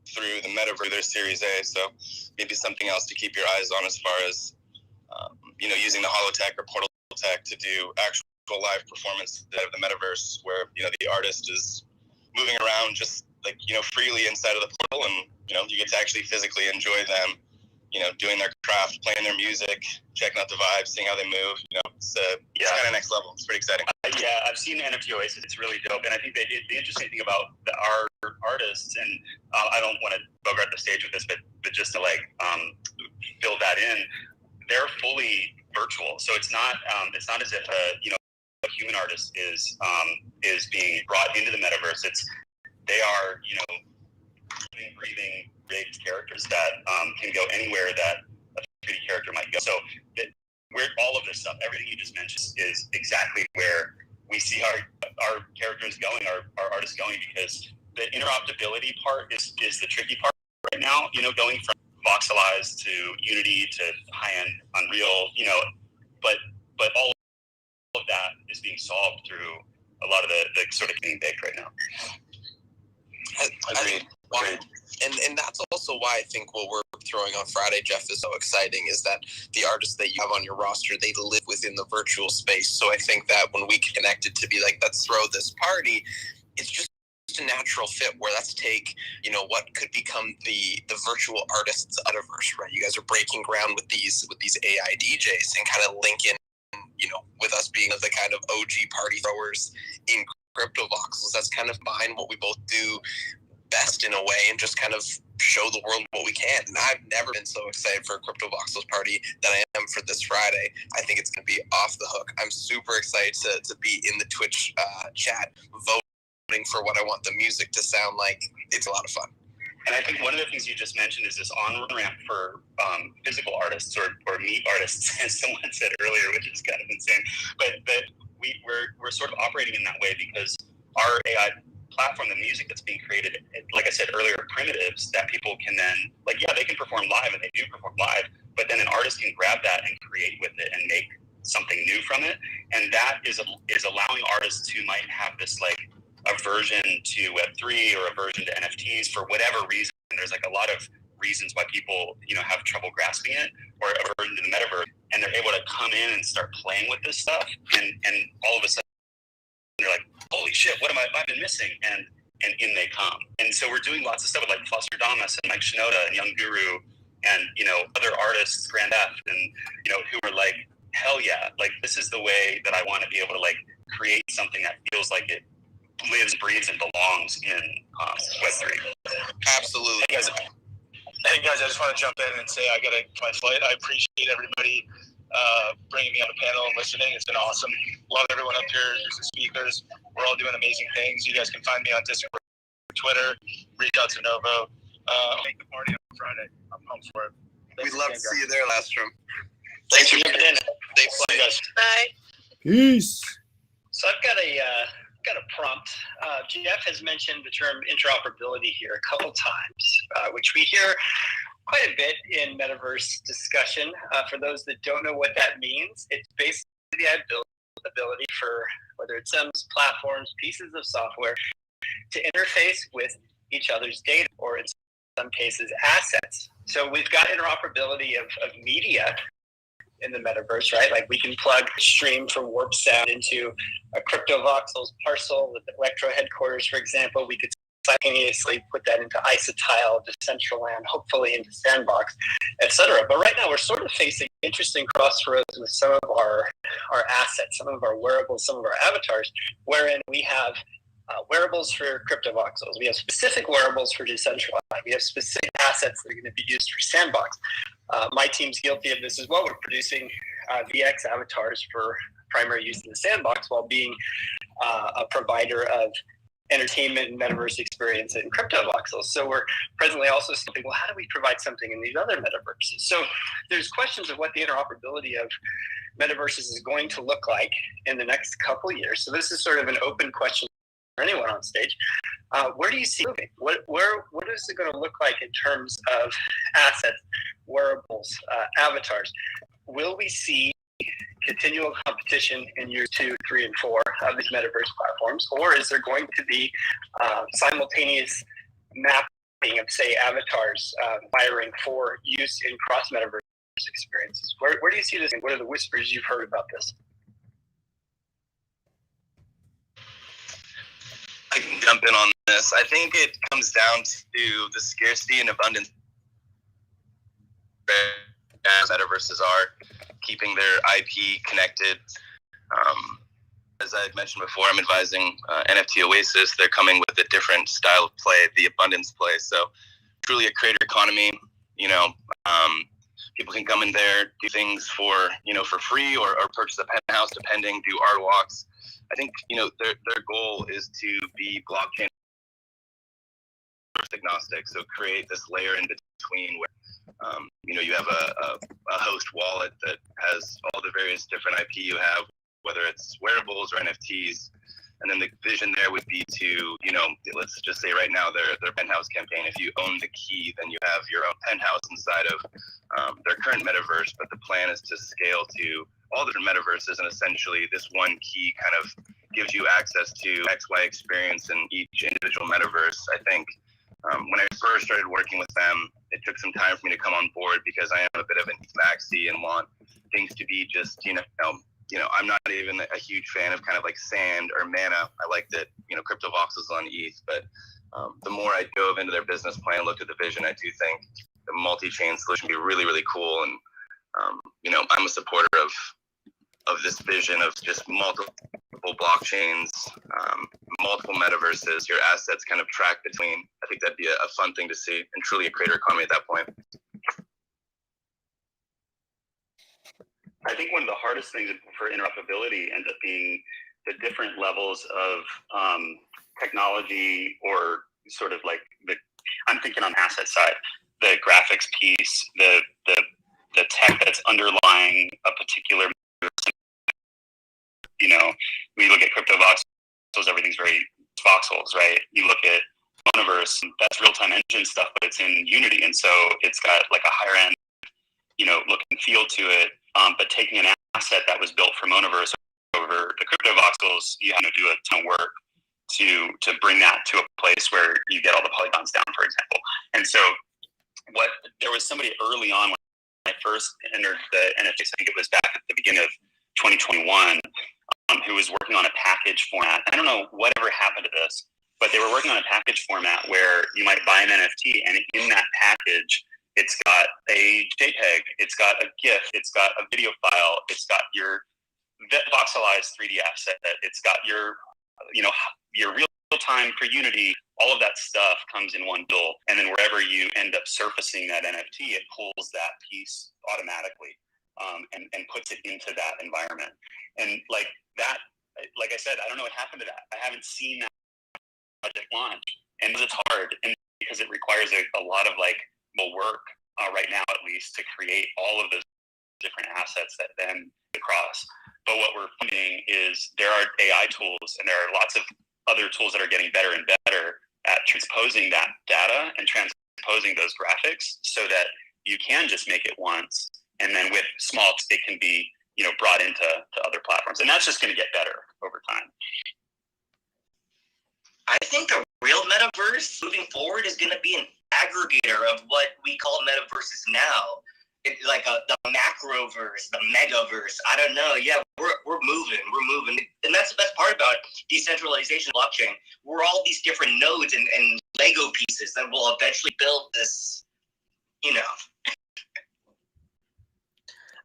through the metaverse, their Series A. So maybe something else to keep your eyes on as far as using the holotech or portal tech to do actual live performance of the metaverse, where the artist is moving around just like freely inside of the portal, and you get to actually physically enjoy them doing their craft, playing their music, checking out the vibes, seeing how they move. It's kind of next level. It's pretty exciting. Yeah, I've seen NFT Oasis. It's really dope. And I think that the interesting thing about our artists, and I don't want to bogart the stage with this, but just to fill that in, they're fully virtual. So it's not as if a human artist is being brought into the metaverse. They are breathing rigged characters that can go anywhere that a 3D character might go. So where all of this stuff, everything you just mentioned, is exactly where we see our characters going, our artists going, because the interoperability part is the tricky part right now. Going from voxelized to Unity to high-end Unreal, but all of that is being solved through a lot of the sort of getting baked right now. Agreed. And that's also why I think what we're throwing on Friday, Jeff, is so exciting, is that the artists that you have on your roster, they live within the virtual space. So I think that when we connected to be like, let's throw this party, it's just a natural fit where let's take, what could become the virtual artists metaverse, right? You guys are breaking ground with these AI DJs and kind of link in, with us being the kind of OG party throwers in crypto voxels. That's kind of behind what we both do best in a way, and just kind of show the world what we can. And I've never been so excited for a Crypto Voxels party than I am for this Friday. I think it's going to be off the hook. I'm super excited to be in the Twitch chat, voting for what I want the music to sound like. It's a lot of fun. And I think one of the things you just mentioned is this on-ramp for physical artists or meat artists, as someone said earlier, which is kind of insane. But we're sort of operating in that way because our AI platform, the music that's being created, like I said earlier, primitives that people can then, they can perform live, and they do perform live, but then an artist can grab that and create with it and make something new from it. And that is allowing artists who might have this like aversion to Web3 or aversion to NFTs for whatever reason. There's like a lot of reasons why people, have trouble grasping it, or aversion to the metaverse, and they're able to come in and start playing with this stuff, and all of a sudden they're like, holy shit, what have I been missing? And in they come. And so we're doing lots of stuff with like Foster Damas and Mike Shinoda and Young Guru and other artists, Grand F, and who are like, hell yeah, like this is the way that I want to be able to like create something that feels like it lives, breathes, and belongs in Web3. Absolutely. Hey guys, I just want to jump in and say I got to my flight. I appreciate everybody bringing me on the panel and listening. It's been awesome. Love everyone up here. There's the speakers. We're all doing amazing things. You guys can find me on Discord, Twitter. Reach out to Novo. Make the party on Friday. I'm pumped for it. We'd love to see you there, Lastraum. Thanks for jumping in. Stay play, guys. Bye. Peace. So I've got a prompt. Jeff has mentioned the term interoperability here a couple times, which we hear quite a bit in Metaverse discussion. For those that don't know what that means, it's basically the ability for whether it's some platforms, pieces of software, to interface with each other's data, or in some cases, assets. So we've got interoperability of media in the Metaverse, right? Like we can plug stream from Warp Sound into a CryptoVoxels parcel with Bitlectro headquarters, for example. We could simultaneously put that into Isotile, Decentraland, hopefully into Sandbox, etc. But right now we're sort of facing interesting crossroads with some of our assets, some of our wearables, some of our avatars, wherein we have wearables for CryptoVoxels. We have specific wearables for Decentraland. We have specific assets that are going to be used for Sandbox. My team's guilty of this as well. We're producing VX avatars for primary use in the Sandbox while being a provider of entertainment and metaverse experience in CryptoVoxels. So we're presently also thinking, well, how do we provide something in these other metaverses? So there's questions of what the interoperability of metaverses is going to look like in the next couple of years. So this is sort of an open question for anyone on stage. Where do you see moving? What is it going to look like in terms of assets, wearables, avatars? Will we see continual competition in years 2, 3, and 4 of these metaverse platforms, or is there going to be simultaneous mapping of, say, avatars firing for use in cross-metaverse experiences? Where do you see this, and what are the whispers you've heard about this? I can jump in on this. I think it comes down to the scarcity and abundance as metaverses are, keeping their IP connected. As I had mentioned before, I'm advising NFT Oasis. They're coming with a different style of play, the abundance play. So truly a creator economy. People can come in there, do things for free, or purchase a penthouse, depending, do art walks. I think their goal is to be blockchain agnostic, so create this layer in between where you have a host wallet that has all the various different IP you have, whether it's wearables or NFTs, and then the vision there would be to let's just say right now their penthouse campaign. If you own the key, then you have your own penthouse inside of their current metaverse. But the plan is to scale to all different metaverses, and essentially this one key kind of gives you access to XY experience in each individual metaverse. I think when I first started working with them, it took some time for me to come on board because I am a bit of an maxi and want things to be just, I'm not even a huge fan of kind of like sand or mana. I like that, CryptoVoxels on ETH, but the more I dove into their business plan, looked at the vision, I do think the multi-chain solution would be really, really cool. And, I'm a supporter of this vision of just multiple blockchains, multiple metaverses, your assets kind of track between. I think that'd be a fun thing to see, and truly a creator economy at that point. I think one of the hardest things for interoperability ends up being the different levels of technology, or sort of like I'm thinking on the asset side, the graphics piece, the tech that's underlying a particular. We look at CryptoVoxels, everything's very voxels, right? You look at Metaverse, that's real-time engine stuff, but it's in Unity, and so it's got like a higher end look and feel to it, but taking an asset that was built for Monaverse over the crypto voxels, you have to do a ton of work to bring that to a place where you get all the polygons down, for example. And so there was somebody early on when I first entered the NFTs, I think it was back at the beginning of 2021, who was working on a package format. I don't know whatever happened to this, but they were working on a package format where you might buy an NFT, and in that package, it's got a JPEG, it's got a GIF, it's got a video file, it's got your voxelized 3D asset, it's got your real-time for Unity. All of that stuff comes in one bundle, and then wherever you end up surfacing that NFT, it pulls that piece automatically and puts it into that environment. And like I said, I don't know what happened to that. I haven't seen that project launch, and it's hard, and because it requires a lot of work right now, at least, to create all of those different assets that then across. But what we're finding is there are AI tools, and there are lots of other tools that are getting better and better at transposing that data and transposing those graphics so that you can just make it once, and then with small, it can be brought into other platforms, and that's just going to get better over time. I think the real metaverse moving forward is going to be an aggregator of what we call metaverses now. It's like the macroverse, the megaverse. I don't know. Yeah, we're moving, and that's the best part about decentralization blockchain. We're all these different nodes and Lego pieces that will eventually build this.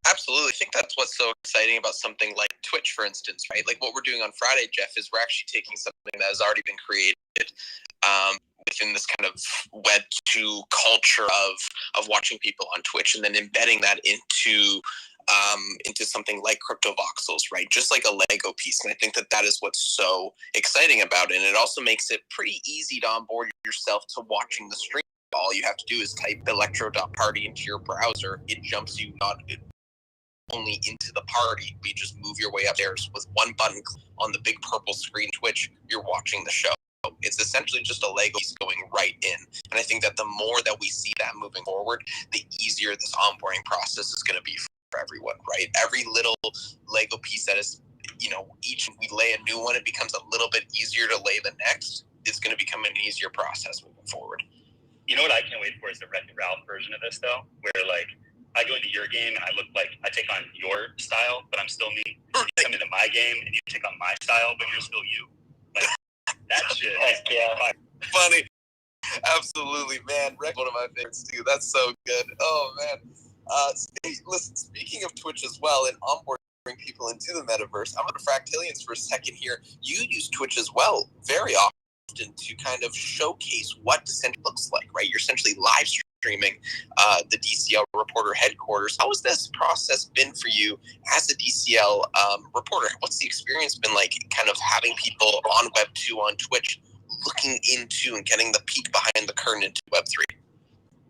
Absolutely. I think that's what's so exciting about something like Twitch, for instance, right? Like what we're doing on Friday, Jeff, is we're actually taking something that has already been created within this kind of Web2 culture of watching people on Twitch, and then embedding that into something like crypto voxels, right? Just like a Lego piece. And I think that is what's so exciting about it. And it also makes it pretty easy to onboard yourself to watching the stream. All you have to do is type bitlectro.party into your browser. It jumps you not only into the party, but you just move your way upstairs with one button on the big purple screen. Twitch, you're watching the show. It's essentially just a Lego piece going right in. And I think that the more that we see that moving forward, the easier this onboarding process is going to be for everyone, right? Every little Lego piece that is, each we lay a new one, it becomes a little bit easier to lay the next. It's going to become an easier process moving forward. You know what I can't wait for is the Wreck-It Ralph version of this, though, where I go into your game and I look like I take on your style, but I'm still me. You come into my game and you take on my style, but you're still you. Like that shit. Funny. Absolutely, man. Wreck, one of my favorites too. That's so good. Oh man. Listen, speaking of Twitch as well and onboarding people into the metaverse, I'm going to Fractilians for a second here. You use Twitch as well very often to kind of showcase what Decentral looks like, right? You're essentially live streaming the DCL reporter headquarters. How has this process been for you as a DCL reporter? What's the experience been like, kind of having people on Web2 on Twitch looking into and getting the peek behind the curtain into Web3?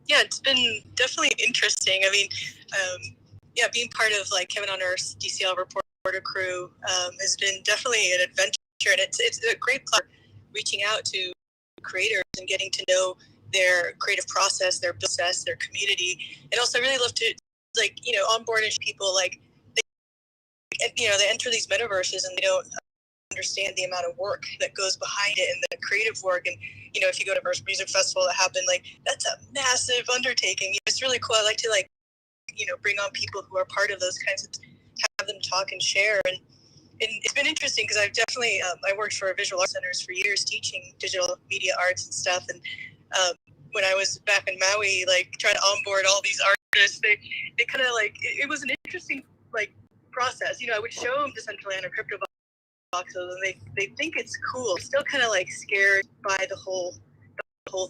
Yeah, it's been definitely interesting. I mean, being part of Kevin on Earth's DCL reporter crew has been definitely an adventure, and it's a great pleasure reaching out to creators and getting to know their creative process, their process, their community, and also I really love to onboard people they enter these metaverses and they don't understand the amount of work that goes behind it and the creative work. And if you go to Verse Music Festival that happened, that's a massive undertaking. It's really cool. I like to bring on people who are part of those kinds of, have them talk and share. And it's been interesting because I've definitely I worked for visual art centers for years teaching digital media arts and stuff. And when I was back in Maui, trying to onboard all these artists, they kind of it was an interesting process. I would show them Decentraland or crypto voxels, and they think it's cool. Still kind of scared by the whole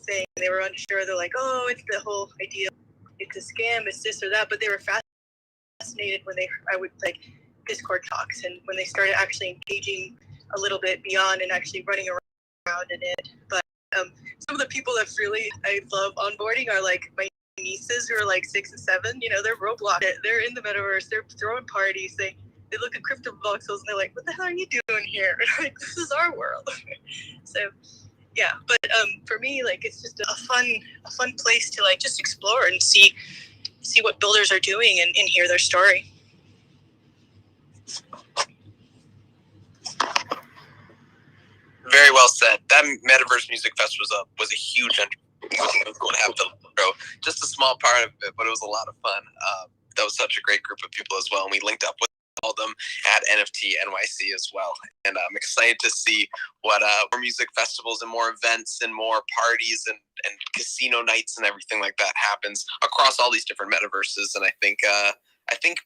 thing. They were unsure. They're like, oh, it's the whole idea. It's a scam. It's this or that. But they were fascinated when I would Discord talks, and when they started actually engaging a little bit beyond and actually running around in it. But some of the people that really I love onboarding are my nieces who are 6 and 7. They're Roblox. They're in the metaverse. They're throwing parties. They look at crypto voxels and they're like, what the hell are you doing here? This is our world. So yeah, but for me, it's just a fun place to just explore and see see what builders are doing and hear their story. Very well said. That Metaverse Music Fest was a huge undertaking. It was cool to have Bitlectro. Just a small part of it, but it was a lot of fun. That was such a great group of people as well, and we linked up with all of them at NFT NYC as well. And I'm excited to see what more music festivals and more events and more parties and casino nights and everything like that happens across all these different metaverses. And I think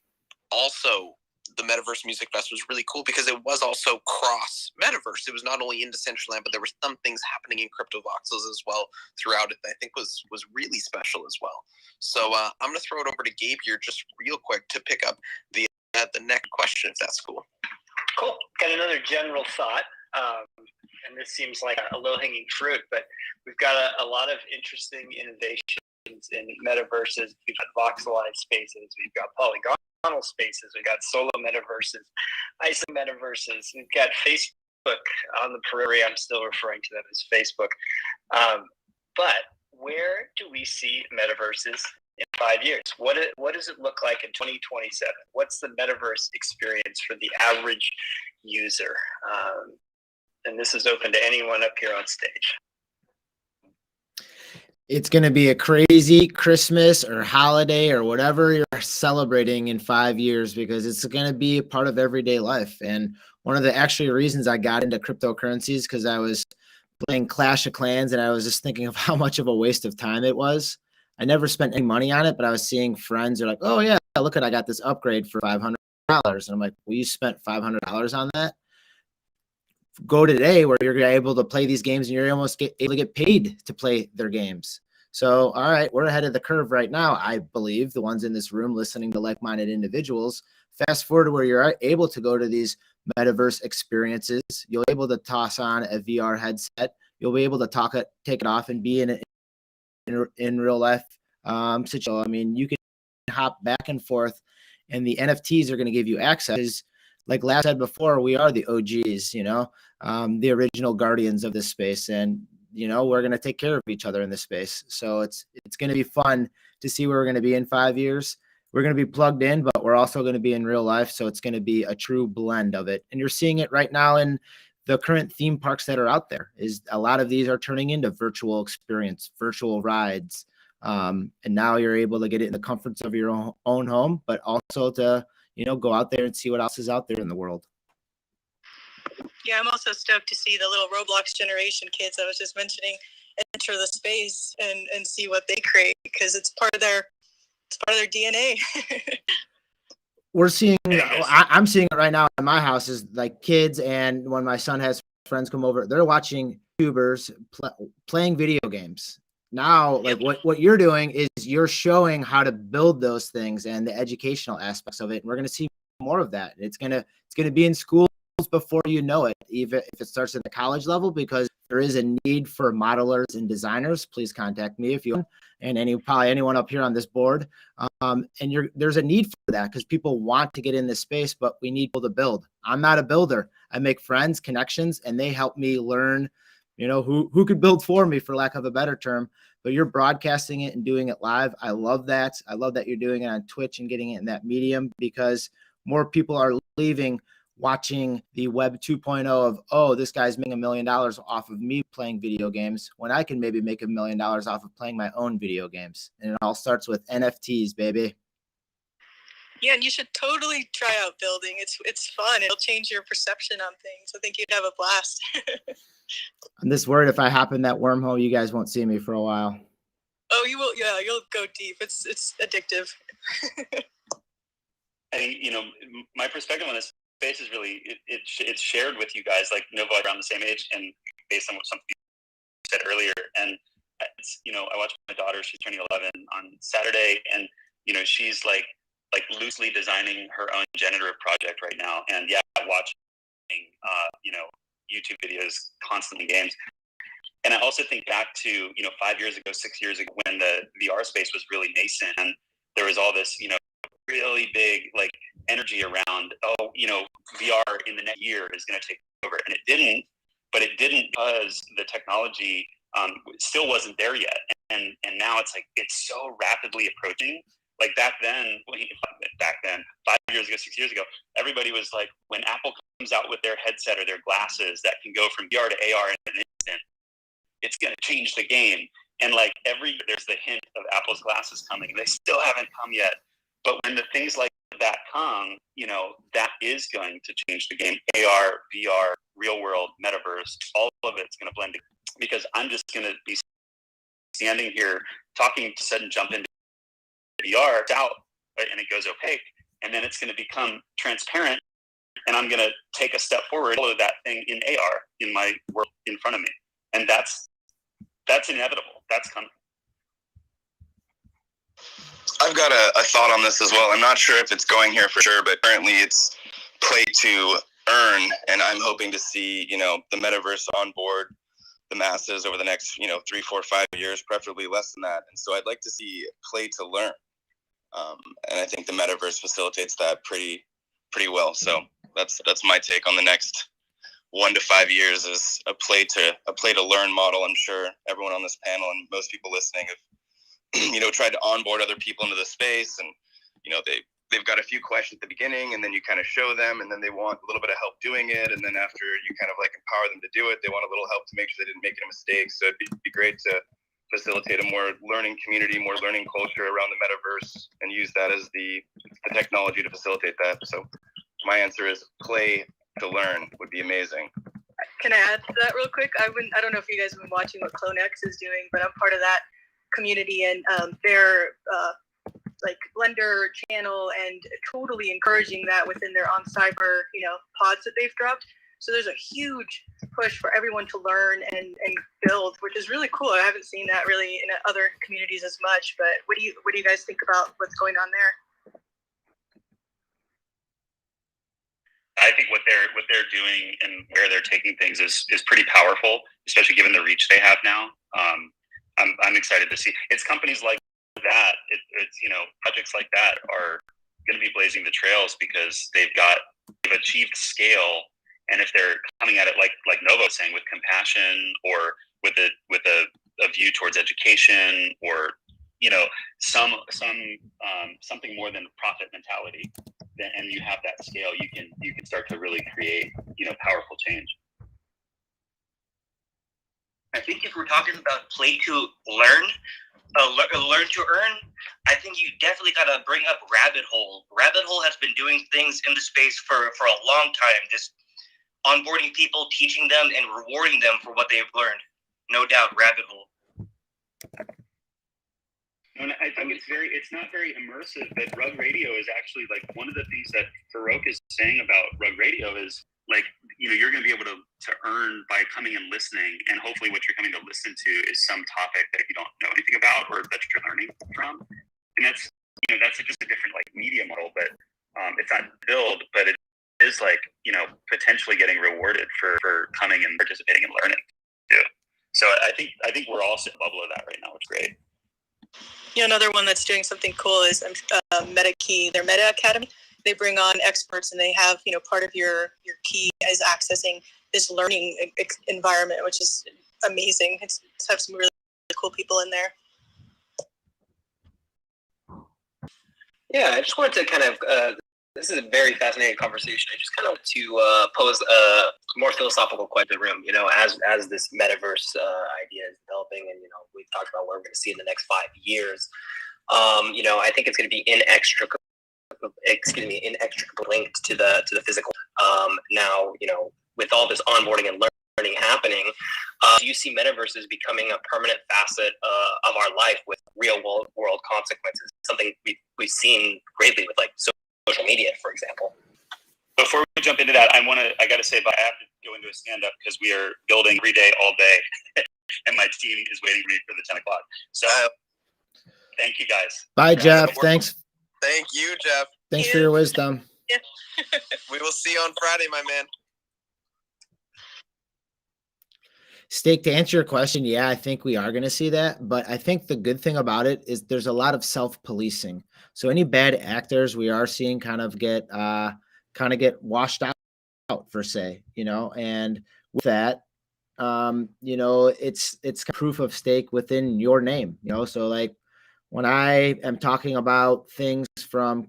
also the Metaverse Music Fest was really cool because it was also cross Metaverse. It was not only in Decentraland, but there were some things happening in crypto voxels as well throughout it that I think was really special as well. So I'm going to throw it over to Gabe here just real quick to pick up the next question, if that's cool. Cool. Got another general thought. And this seems like a low-hanging fruit, but we've got a lot of interesting innovations in metaverses. We've got voxelized spaces. We've got polygonal spaces. We've got solo metaverses, ISO metaverses. We've got Facebook on the periphery. I'm still referring to them as Facebook. But where do we see metaverses in 5 years? What does it look like in 2027? What's the metaverse experience for the average user? And this is open to anyone up here on stage. It's going to be a crazy Christmas or holiday or whatever you're celebrating in 5 years, because it's going to be a part of everyday life. And one of the actually reasons I got into cryptocurrencies, because I was playing Clash of Clans and I was just thinking of how much of a waste of time it was. I never spent any money on it, but I was seeing friends are like, oh yeah, look at, I got this upgrade for $500. And I'm like, well, you spent $500 on that? Go today where you're able to play these games and you're almost able to get paid to play their games. So, all right, we're ahead of the curve right now. I believe the ones in this room listening to like-minded individuals, fast forward to where you're able to go to these metaverse experiences. You'll be able to toss on a VR headset. You'll be able to take it off and be in real life situation. I mean, you can hop back and forth, and the NFTs are going to give you access. Like Last said before, we are the OGs, the original guardians of this space, and we're going to take care of each other in this space. So it's going to be fun to see where we're going to be in 5 years. We're going to be plugged in, but we're also going to be in real life. So it's going to be a true blend of it. And you're seeing it right now in the current theme parks that are out there. Is a lot of these are turning into virtual experience, virtual rides. And now you're able to get it in the comforts of your own home, but also to, go out there and see what else is out there in the world. Yeah, I'm also stoked to see the little Roblox generation kids I was just mentioning enter the space and see what they create, because it's part of their DNA. We're seeing, I'm seeing it right now in my house, is like kids, and when my son has friends come over, they're watching Chivers playing video games. Now, like what you're doing is you're showing how to build those things and the educational aspects of it. And we're going to see more of that. It's going to be in schools before you know it, even if it starts at the college level, because there is a need for modelers and designers. Please contact me if you want, and probably anyone up here on this board. And there's a need for that, because people want to get in this space, but we need people to build. I'm not a builder. I make friends, connections, and they help me learn, who could build for me, for lack of a better term. But you're broadcasting it and doing it live. I love that. I love that you're doing it on Twitch and getting it in that medium, because more people are leaving watching the web 2.0 of, oh, this guy's making $1 million off of me playing video games, when I can maybe make $1 million off of playing my own video games. And it all starts with NFTs, baby. Yeah, and you should totally try out building. It's fun. It'll change your perception on things. I think you'd have a blast. I'm just worried if I hop in that wormhole, you guys won't see me for a while. Oh, you will. Yeah, you'll go deep. It's addictive. I think, my perspective on this space is really, it's shared with you guys, like Nova, around the same age, and based on what something you said earlier. And it's, I watched my daughter, she's turning 11 on Saturday, and, she's like loosely designing her own generative project right now. And yeah, watching, YouTube videos, constantly games. And I also think back to, 5 years ago, 6 years ago, when the VR space was really nascent, and there was all this, really big energy around, VR in the next year is going to take over. And it didn't, but it didn't because the technology still wasn't there yet. And now it's so rapidly approaching Like back then, 5 years ago, 6 years ago, everybody was like, when Apple comes out with their headset or their glasses that can go from VR to AR in an instant, it's going to change the game. And like there's the hint of Apple's glasses coming. They still haven't come yet. But when the things like that come, that is going to change the game. AR, VR, real world, metaverse, all of it's going to blend together. Because I'm just going to be standing here talking to sudden jump into VR, it's out, right? And it goes opaque, and then it's going to become transparent, and I'm going to take a step forward, follow that thing in AR in my world in front of me, and that's inevitable. That's coming. I've got a thought on this as well. I'm not sure if it's going here for sure, but currently it's play to earn, and I'm hoping to see, the metaverse on board the masses over the next, 3, 4, 5 years, preferably less than that. And so I'd like to see play to learn. And I think the metaverse facilitates that pretty well. So that's my take on the next 1 to 5 years is a play to learn model. I'm sure everyone on this panel and most people listening have, tried to onboard other people into the space, and they've got a few questions at the beginning, and then you kind of show them, and then they want a little bit of help doing it, and then after you kind of like empower them to do it, they want a little help to make sure they didn't make any mistakes. So it'd be great to facilitate a more learning community, more learning culture around the metaverse, and use that as the technology to facilitate that. So my answer is play to learn would be amazing. Can I add to that real quick? I don't know if you guys have been watching what CloneX is doing, but I'm part of that community, and their like Blender channel, and totally encouraging that within their on cyber pods that they've dropped. So there's a huge push for everyone to learn and build, which is really cool. I haven't seen that really in other communities as much. But what do you guys think about what's going on there? I think what they're doing and where they're taking things is pretty powerful, especially given the reach they have now. I'm excited to see. It's companies like that. It's projects like that are going to be blazing the trails because they've achieved scale. And if they're coming at it like Novo was saying, with compassion or with a view towards education, or something more than profit mentality, and you have that scale, you can start to really create powerful change. I think if we're talking about play to learn, learn to earn, I think you definitely got to bring up Rabbit Hole. Rabbit Hole has been doing things in the space for a long time, just onboarding people, teaching them, and rewarding them for what they've learned. No doubt, Rabbit Hole. And I think it's not very immersive, but Rug Radio is actually like one of the things that Farouk is saying about Rug Radio is like, you're going to be able to earn by coming and listening, and hopefully what you're coming to listen to is some topic that you don't know anything about or that you're learning from. And that's just a different like media model, but it's not build, but it is like, potentially getting rewarded for coming and participating and learning too. So I think we're all in the bubble of that right now, which is great. Another one that's doing something cool is MetaKey, their Meta Academy. They bring on experts, and they have, part of your key is accessing this learning environment, which is amazing. It's have some really cool people in there. Yeah, I just wanted to kind of, this is a very fascinating conversation. I just kind of wanted to pose a more philosophical question to the room, as this metaverse idea is developing, and, we've talked about what we're going to see in the next 5 years. I think it's going to be inextricably linked to the physical. Now, with all this onboarding and learning happening, do you see metaverses becoming a permanent facet of our life with real world consequences? Something we've seen greatly with like social media, for example. Before we jump into that, I got to say, but I have to go into a stand-up because we are building every day, all day, and my team is waiting for me for the 10 o'clock. So thank you, guys. Bye, Jeff. Thanks. Thank you, Jeff. Thanks for your wisdom. Yeah. We will see you on Friday, my man. Steak, to answer your question, yeah, I think we are going to see that. But I think the good thing about it is there's a lot of self-policing. So any bad actors we are seeing kind of get washed out per se, and with that, it's proof of stake within your name, so like when I am talking about things from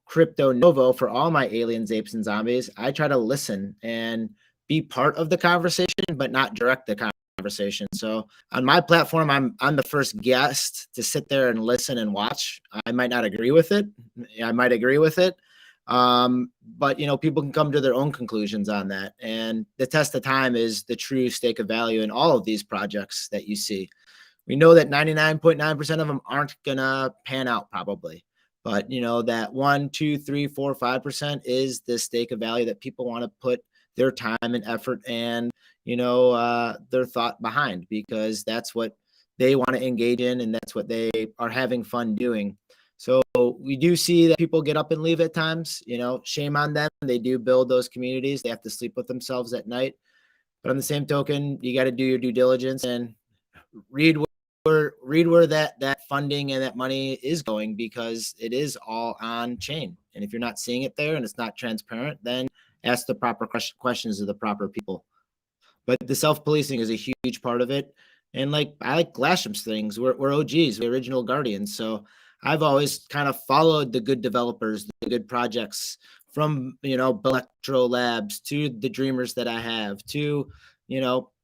Crypto Novo for all my aliens, apes, and zombies, I try to listen and be part of the conversation, but not direct the conversation. So on my platform, I'm the first guest to sit there and listen and watch. I might not agree with it. I might agree with it. But people can come to their own conclusions on that. And the test of time is the true stake of value in all of these projects that you see. We know that 99.9% of them aren't gonna pan out probably. But that 1, 2, 3, 4, 5% is the stake of value that people want to put their time and effort and their thought behind, because that's what they want to engage in and that's what they are having fun doing. So we do see that people get up and leave at times. Shame on them. They do build those communities. They have to sleep with themselves at night. But on the same token, you got to do your due diligence and read where that funding and that money is going, because it is all on chain. And if you're not seeing it there and it's not transparent, then ask the proper questions of the proper people. But the self-policing is a huge part of it. And I like Lastraum's things. We're OGs, we're original guardians. So I've always kind of followed the good developers, the good projects, from Bitlectro Labs to the dreamers that I have to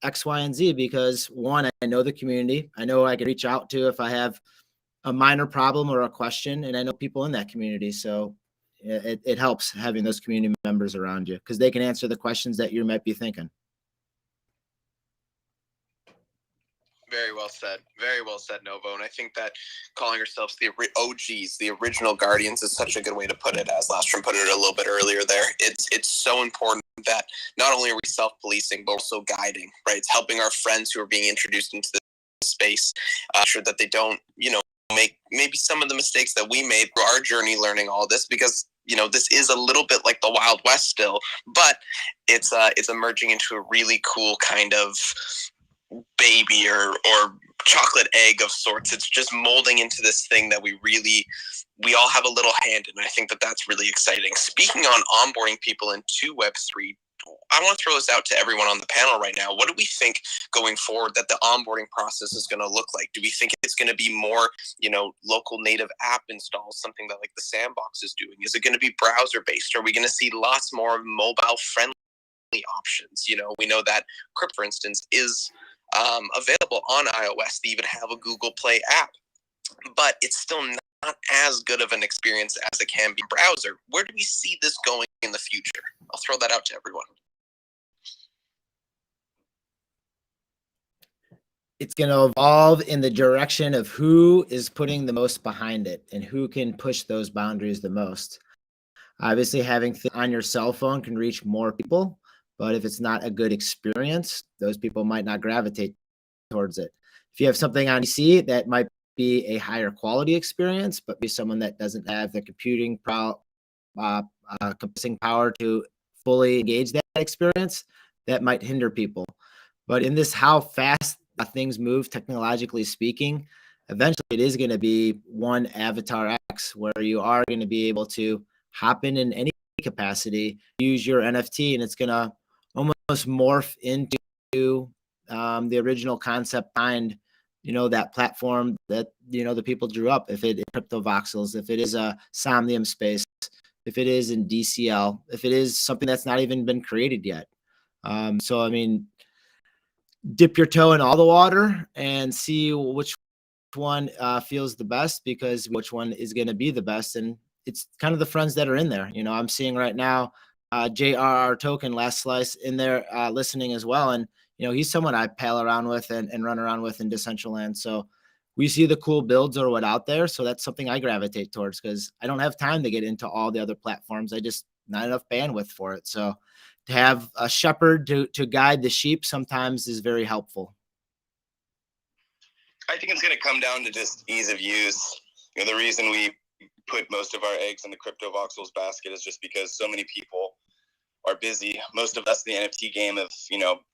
X, Y, and Z, because one, I know the community. I know I can reach out to if I have a minor problem or a question, and I know people in that community. So it helps having those community members around you, because they can answer the questions that you might be thinking. Very well said. Very well said, Novo. And I think that calling ourselves the OGs, the original guardians, is such a good way to put it, as Lastraum put it a little bit earlier there. It's so important that not only are we self-policing, but also guiding, right? It's helping our friends who are being introduced into the space, sure that they don't, make maybe some of the mistakes that we made through our journey learning all this, because this is a little bit like the Wild West still, but it's emerging into a really cool kind of baby or chocolate egg of sorts. It's just molding into this thing that we all have a little hand in. I think that that's really exciting. Speaking on onboarding people into Web3, I want to throw this out to everyone on the panel right now. What do we think going forward that the onboarding process is going to look like? Do we think it's going to be more, local native app installs, something that like the Sandbox is doing? Is it going to be browser based? Are we going to see lots more mobile friendly options? We know that Crypt, for instance, is available on iOS. They even have a Google Play app, but it's still not as good of an experience as it can be browser. Where do we see this going in the future? I'll throw that out to everyone. It's going to evolve in the direction of who is putting the most behind it and who can push those boundaries the most. Obviously, having things on your cell phone can reach more people, but if it's not a good experience, those people might not gravitate towards it. If you have something on PC, that might be a higher quality experience, but be someone that doesn't have the computing power to fully engage that experience, that might hinder people. But in this, how fast things move technologically speaking, eventually it is going to be one Avatar X, where you are going to be able to hop in any capacity, use your NFT, and it's going to almost morph into the original concept behind that platform that the people drew up. If it is crypto voxels, if it is a Somnium space, if it is in DCL, if it is something that's not even been created yet. So I mean, dip your toe in all the water and see which one feels the best, because which one is going to be the best. And it's kind of the friends that are in there. I'm seeing right now JRR Token, Last Slice, in there listening as well. And he's someone I pal around with and run around with in Decentraland. So we see the cool builds or what out there. So that's something I gravitate towards, because I don't have time to get into all the other platforms. I just not enough bandwidth for it. So to have a shepherd to guide the sheep sometimes is very helpful. I think it's going to come down to just ease of use. The reason we put most of our eggs in the crypto voxels basket is just because so many people are busy. Most of us in the NFT game have,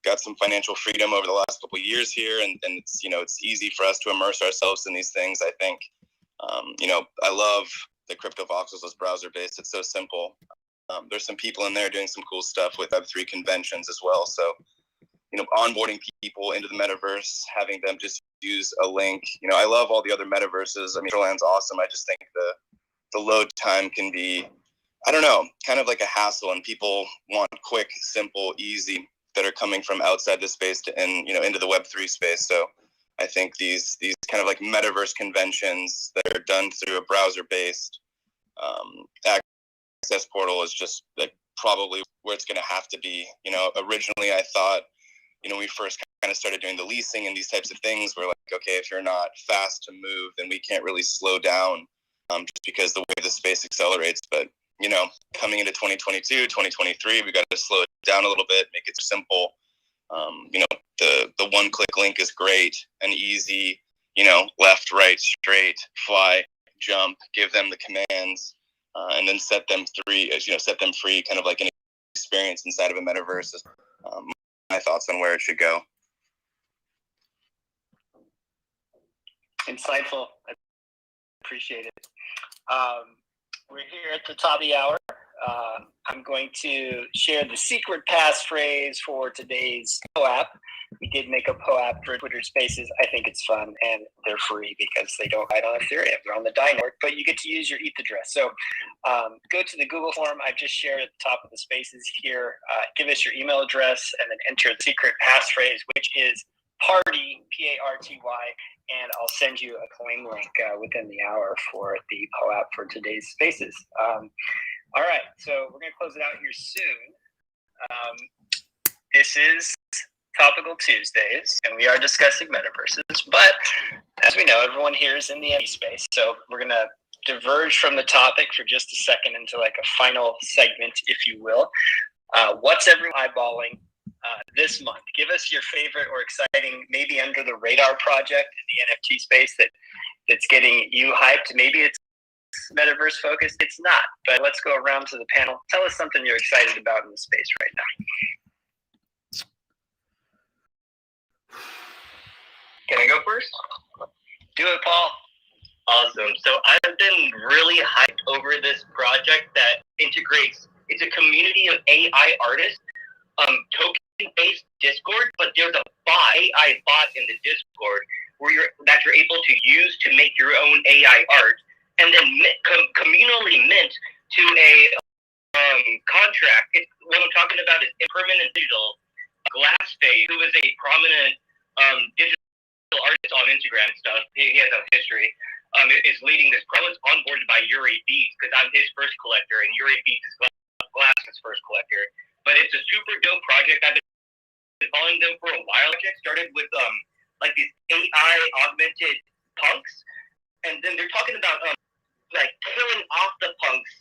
got some financial freedom over the last couple of years here, and it's, it's easy for us to immerse ourselves in these things. I think, I love the crypto voxels as browser based. It's so simple. There's some people in there doing some cool stuff with Web3 conventions as well. So onboarding people into the metaverse, having them just use a link. I love all the other metaverses. I mean, Decentraland's awesome. I just think the load time can be, I don't know, kind of like a hassle, and people want quick, simple, easy that are coming from outside the space into the Web3 space. So I think these kind of like metaverse conventions that are done through a browser-based access portal is just like probably where it's going to have to be. Originally I thought, when we first kind of started doing the leasing and these types of things, we're like, okay, if you're not fast to move, then we can't really slow down, just because the way the space accelerates. But coming into 2022, 2023, we got to slow it down a little bit, make it simple. The one-click link is great and easy. Left, right, straight, fly, jump. Give them the commands, and then set them free. Kind of like an experience inside of a metaverse. My thoughts on where it should go. Insightful. I appreciate it. We're here at the top of the hour. I'm going to share the secret passphrase for today's POAP. We did make a POAP for Twitter Spaces. I think it's fun, and they're free because they don't ride on Ethereum. They're on the DAI network, but you get to use your ETH address. So go to the Google form I've just shared at the top of the Spaces here. Give us your email address and then enter the secret passphrase, which is party, P-A-R-T-Y, and I'll send you a claim link within the hour for the POAP for today's Spaces. All right, so we're going to close it out here soon. This is Topical Tuesdays, and we are discussing metaverses, but as we know, everyone here is in the NFT space, so we're going to diverge from the topic for just a second into like a final segment, if you will. What's everyone eyeballing this month? Give us your favorite or exciting, maybe under the radar project in the NFT space that's getting you hyped. Maybe it's metaverse focused. It's not, but let's go around to the panel. Tell us something you're excited about in the space right now. Can I go first? Do it, Paul. Awesome. So I've been really hyped over this project that integrates, it's a community of AI artists, token-based Discord, but there's a bot, AI bot in the Discord that you're able to use to make your own AI art, and then communally mint to a contract. What I'm talking about is Impermanent Digital. Glassface, who is a prominent digital artist on Instagram and stuff, he has a history, is leading this project. It's onboarded by Yuri Beats because I'm his first collector, and Yuri Beats is Glass's first collector. But it's a super dope project. I've been following them for a while. Project started with like these AI augmented punks, and then they're talking about like killing off the punks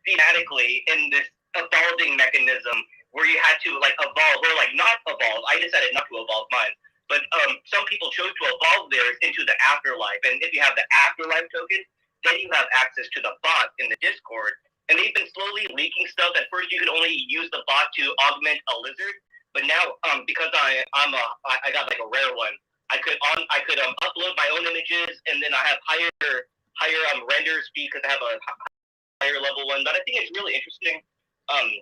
thematically in this evolving mechanism where you had to like evolve or like not evolve. I decided not to evolve mine, but some people chose to evolve theirs into the afterlife. And if you have the afterlife token, then you have access to the bot in the Discord. And they've been slowly leaking stuff. At first, you could only use the bot to augment a lizard, but now because I got like a rare one, I could upload my own images, and then I have higher render speed because I have a higher level one. But I think it's really interesting.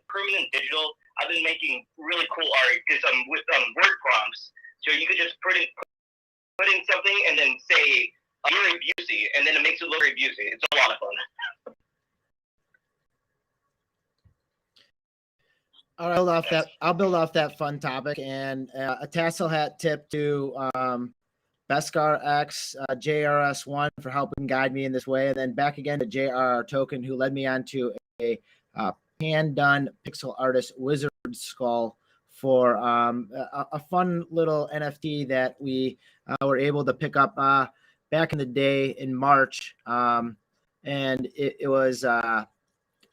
Permanent Digital, I've been making really cool art because with word prompts, so you could just put in something and then say you're abusey, and then it makes it look abusey. It's a lot of fun. I'll build off that fun topic, and a tassel hat tip to Beskar X JRS1 for helping guide me in this way, and then back again to JRR Token, who led me onto a hand done pixel artist wizard skull for a fun little NFT that we were able to pick up back in the day in March, and it was.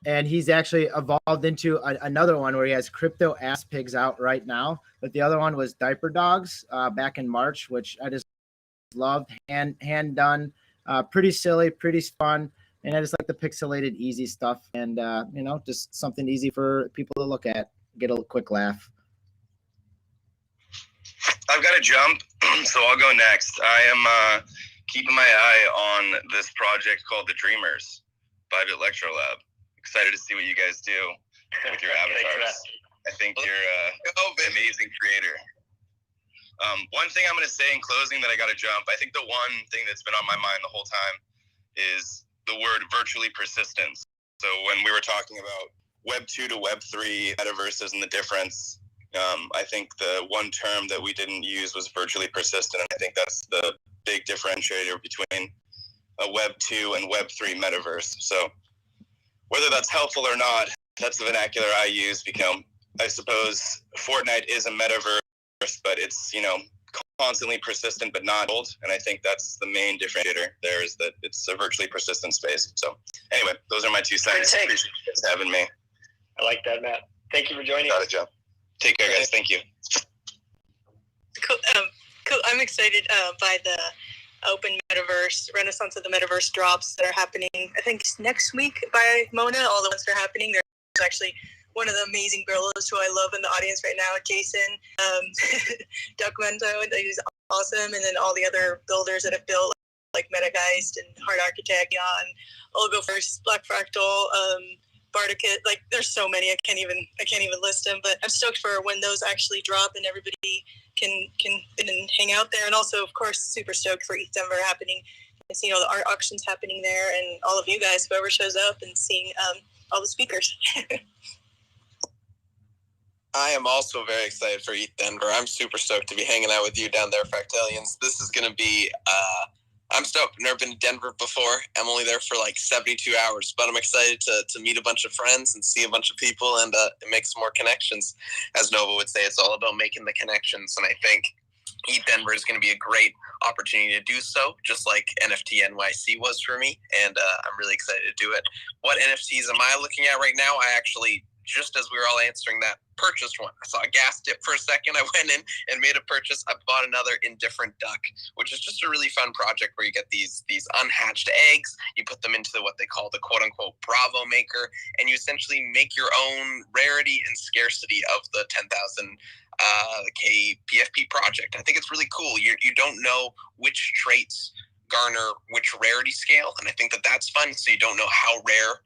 And he's actually evolved into another one where he has crypto ass pigs out right now. But the other one was diaper dogs back in March, which I just loved. Hand done, pretty silly, pretty fun. And I just like the pixelated, easy stuff. And, just something easy for people to look at, get a quick laugh. I've got to jump, so I'll go next. I am keeping my eye on this project called The Dreamers by Bitlectro Lab. Excited to see what you guys do with your avatars. I think you're an amazing creator. One thing I'm going to say in closing that I got to jump, I think the one thing that's been on my mind the whole time is the word virtually persistent. So when we were talking about Web 2 to Web 3 metaverses and the difference, I think the one term that we didn't use was virtually persistent. And I think that's the big differentiator between a Web 2 and Web 3 metaverse. So whether that's helpful or not, that's the vernacular I use, because I suppose Fortnite is a metaverse, but it's, constantly persistent but not old. And I think that's the main differentiator there, is that it's a virtually persistent space. So anyway, those are my 2 cents. Appreciate you guys having me. I like that, Matt. Thank you for joining us. Joe. Take care, guys. Thank you. Cool. Cool. I'm excited by the open metaverse, Renaissance of the Metaverse drops that are happening, I think next week by Mona. All the ones that are happening. There's actually one of the amazing builders who I love in the audience right now, Jason Documento. He's awesome. And then all the other builders that have built, like Metageist and Hard Architect, and Olgo First, Black Fractal, Bardicate. Like, there's so many. I can't even list them. But I'm stoked for when those actually drop and everybody can hang out there. And also, of course, super stoked for ETH Denver happening and seeing all the art auctions happening there, and all of you guys, whoever shows up, and seeing all the speakers. I am also very excited for ETH Denver. I'm super stoked to be hanging out with you down there, Fractalians. This is going to be, I'm stoked. I've never been to Denver before. I'm only there for like 72 hours, but I'm excited to meet a bunch of friends and see a bunch of people and make some more connections. As Nova would say, it's all about making the connections. And I think ETH Denver is going to be a great opportunity to do so, just like NFT NYC was for me. And I'm really excited to do it. What NFTs am I looking at right now? I actually, just as we were all answering that, purchased one. I saw a gas dip for a second. I went in and made a purchase. I bought another Indifferent Duck, which is just a really fun project where you get these unhatched eggs. You put them into what they call the quote-unquote Bravo Maker, and you essentially make your own rarity and scarcity of the 10,000 K PFP project. I think it's really cool. You don't know which traits garner which rarity scale, and I think that's fun. So you don't know how rare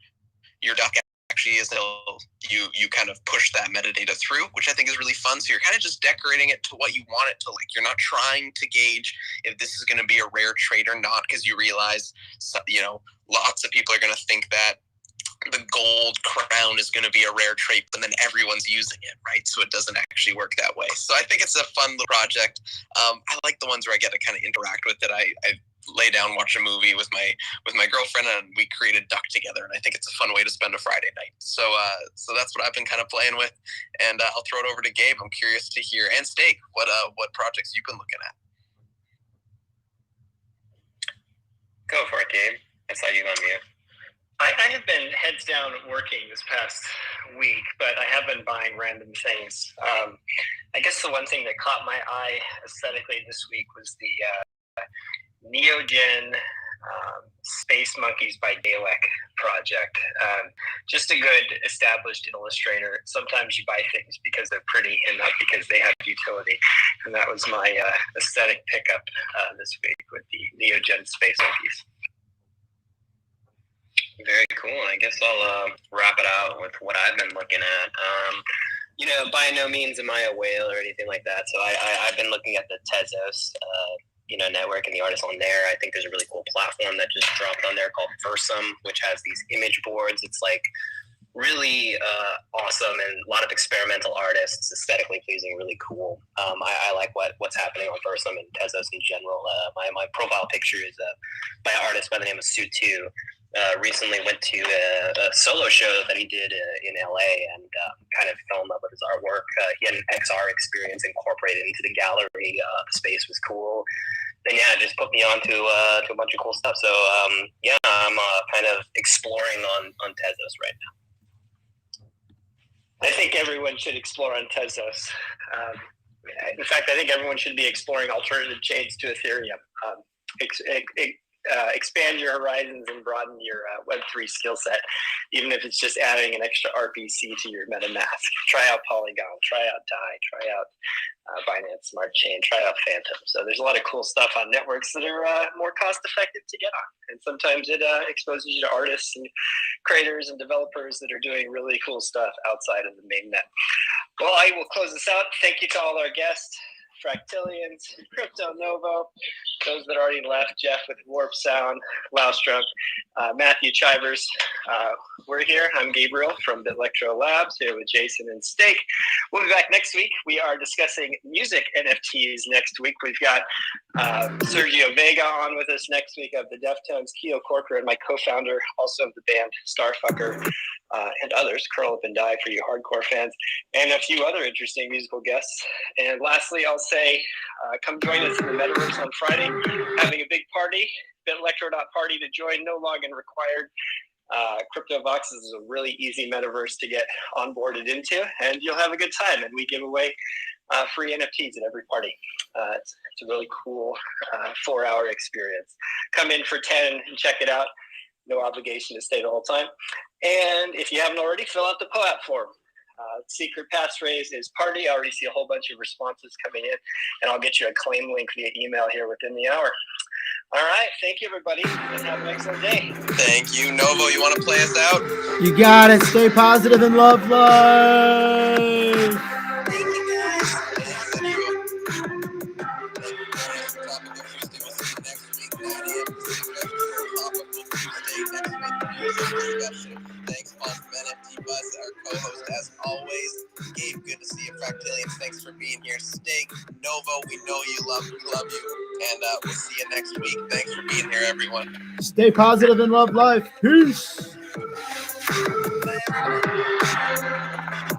your duck actually is until you kind of push that metadata through, which I think is really fun. So you're kind of just decorating it to what you want it to look. You're not trying to gauge if this is going to be a rare trait or not, because you realize, lots of people are going to think that the gold crown is going to be a rare trait, but then everyone's using it, right? So it doesn't actually work that way. So I think it's a fun little project. I like the ones where I get to kind of interact with it. I lay down, watch a movie with my girlfriend, and we create a duck together. And I think it's a fun way to spend a Friday night. So that's what I've been kind of playing with. And I'll throw it over to Gabe. I'm curious to hear, and Steak, what projects you've been looking at. Go for it, Gabe. I saw you on mute. I have been heads down working this past week, but I have been buying random things. I guess the one thing that caught my eye aesthetically this week was the Neogen Space Monkeys by Dalek project. Just a good established illustrator. Sometimes you buy things because they're pretty and not because they have utility. And that was my aesthetic pickup this week with the Neogen Space Monkeys. Very cool. I guess I'll wrap it out with what I've been looking at. By no means am I a whale or anything like that. So I've been looking at the Tezos, network and the artists on there. I think there's a really cool platform that just dropped on there called Versum, which has these image boards. It's like really awesome, and a lot of experimental artists, aesthetically pleasing, really cool. I like what's happening on Versum and Tezos in general. My profile picture is by an artist by the name of Sue2. Recently went to a solo show that he did in LA, and kind of fell in love with his artwork. He had an XR experience incorporated into the gallery. The space was cool. And yeah, just put me on to a bunch of cool stuff. So I'm kind of exploring on Tezos right now. I think everyone should explore on Tezos. In fact, I think everyone should be exploring alternative chains to Ethereum. Expand your horizons and broaden your Web3 skill set, even if it's just adding an extra RPC to your MetaMask. Try out Polygon, try out DAI, try out Binance Smart Chain, try out Phantom. So there's a lot of cool stuff on networks that are more cost effective to get on. And sometimes it exposes you to artists and creators and developers that are doing really cool stuff outside of the main net. Well, I will close this out. Thank you to all our guests. Fractilians, Crypto Novo, those that already left, Jeff with Warp Sound, Lastraum, Matthew Chivers. We're here. I'm Gabriel from Bitlectro Labs, here with Jason and Steak. We'll be back next week. We are discussing music NFTs next week. We've got Sergio Vega on with us next week of the Deftones, Keo Corcoran, my co-founder, also of the band Starfucker, and others, Curl Up and Die for you hardcore fans, and a few other interesting musical guests. And lastly, I'll say, come join us in the Metaverse on Friday, having a big party, Bitlectro.party to join, no login required. CryptoVox is a really easy metaverse to get onboarded into, and you'll have a good time. And we give away free NFTs at every party. It's a really cool 4-hour experience. Come in for 10 and check it out. No obligation to stay the whole time. And if you haven't already, fill out the POAP form. Secret passphrase is party. I already see a whole bunch of responses coming in, and I'll get you a claim link via email here within the hour. All right. Thank you, everybody, and have an excellent day. Thank you. Novo, you want to play us out? You got it. Stay positive and love life. Thank you, guys. Thanks, Andrew. Tropical Tuesday. We'll see you next week, 9 a.m. Pacific for Tropical Tuesday next week. Music discussion. Thanks, Paul from NFT Buzz, our co-host, as always. Gabe, good to see you. Fractilians, thanks for being here. Steak, Novo, we know you love, we love you. And we'll see you next week. Thanks for being here, everyone. Stay positive and love life. Peace. Bye, everyone.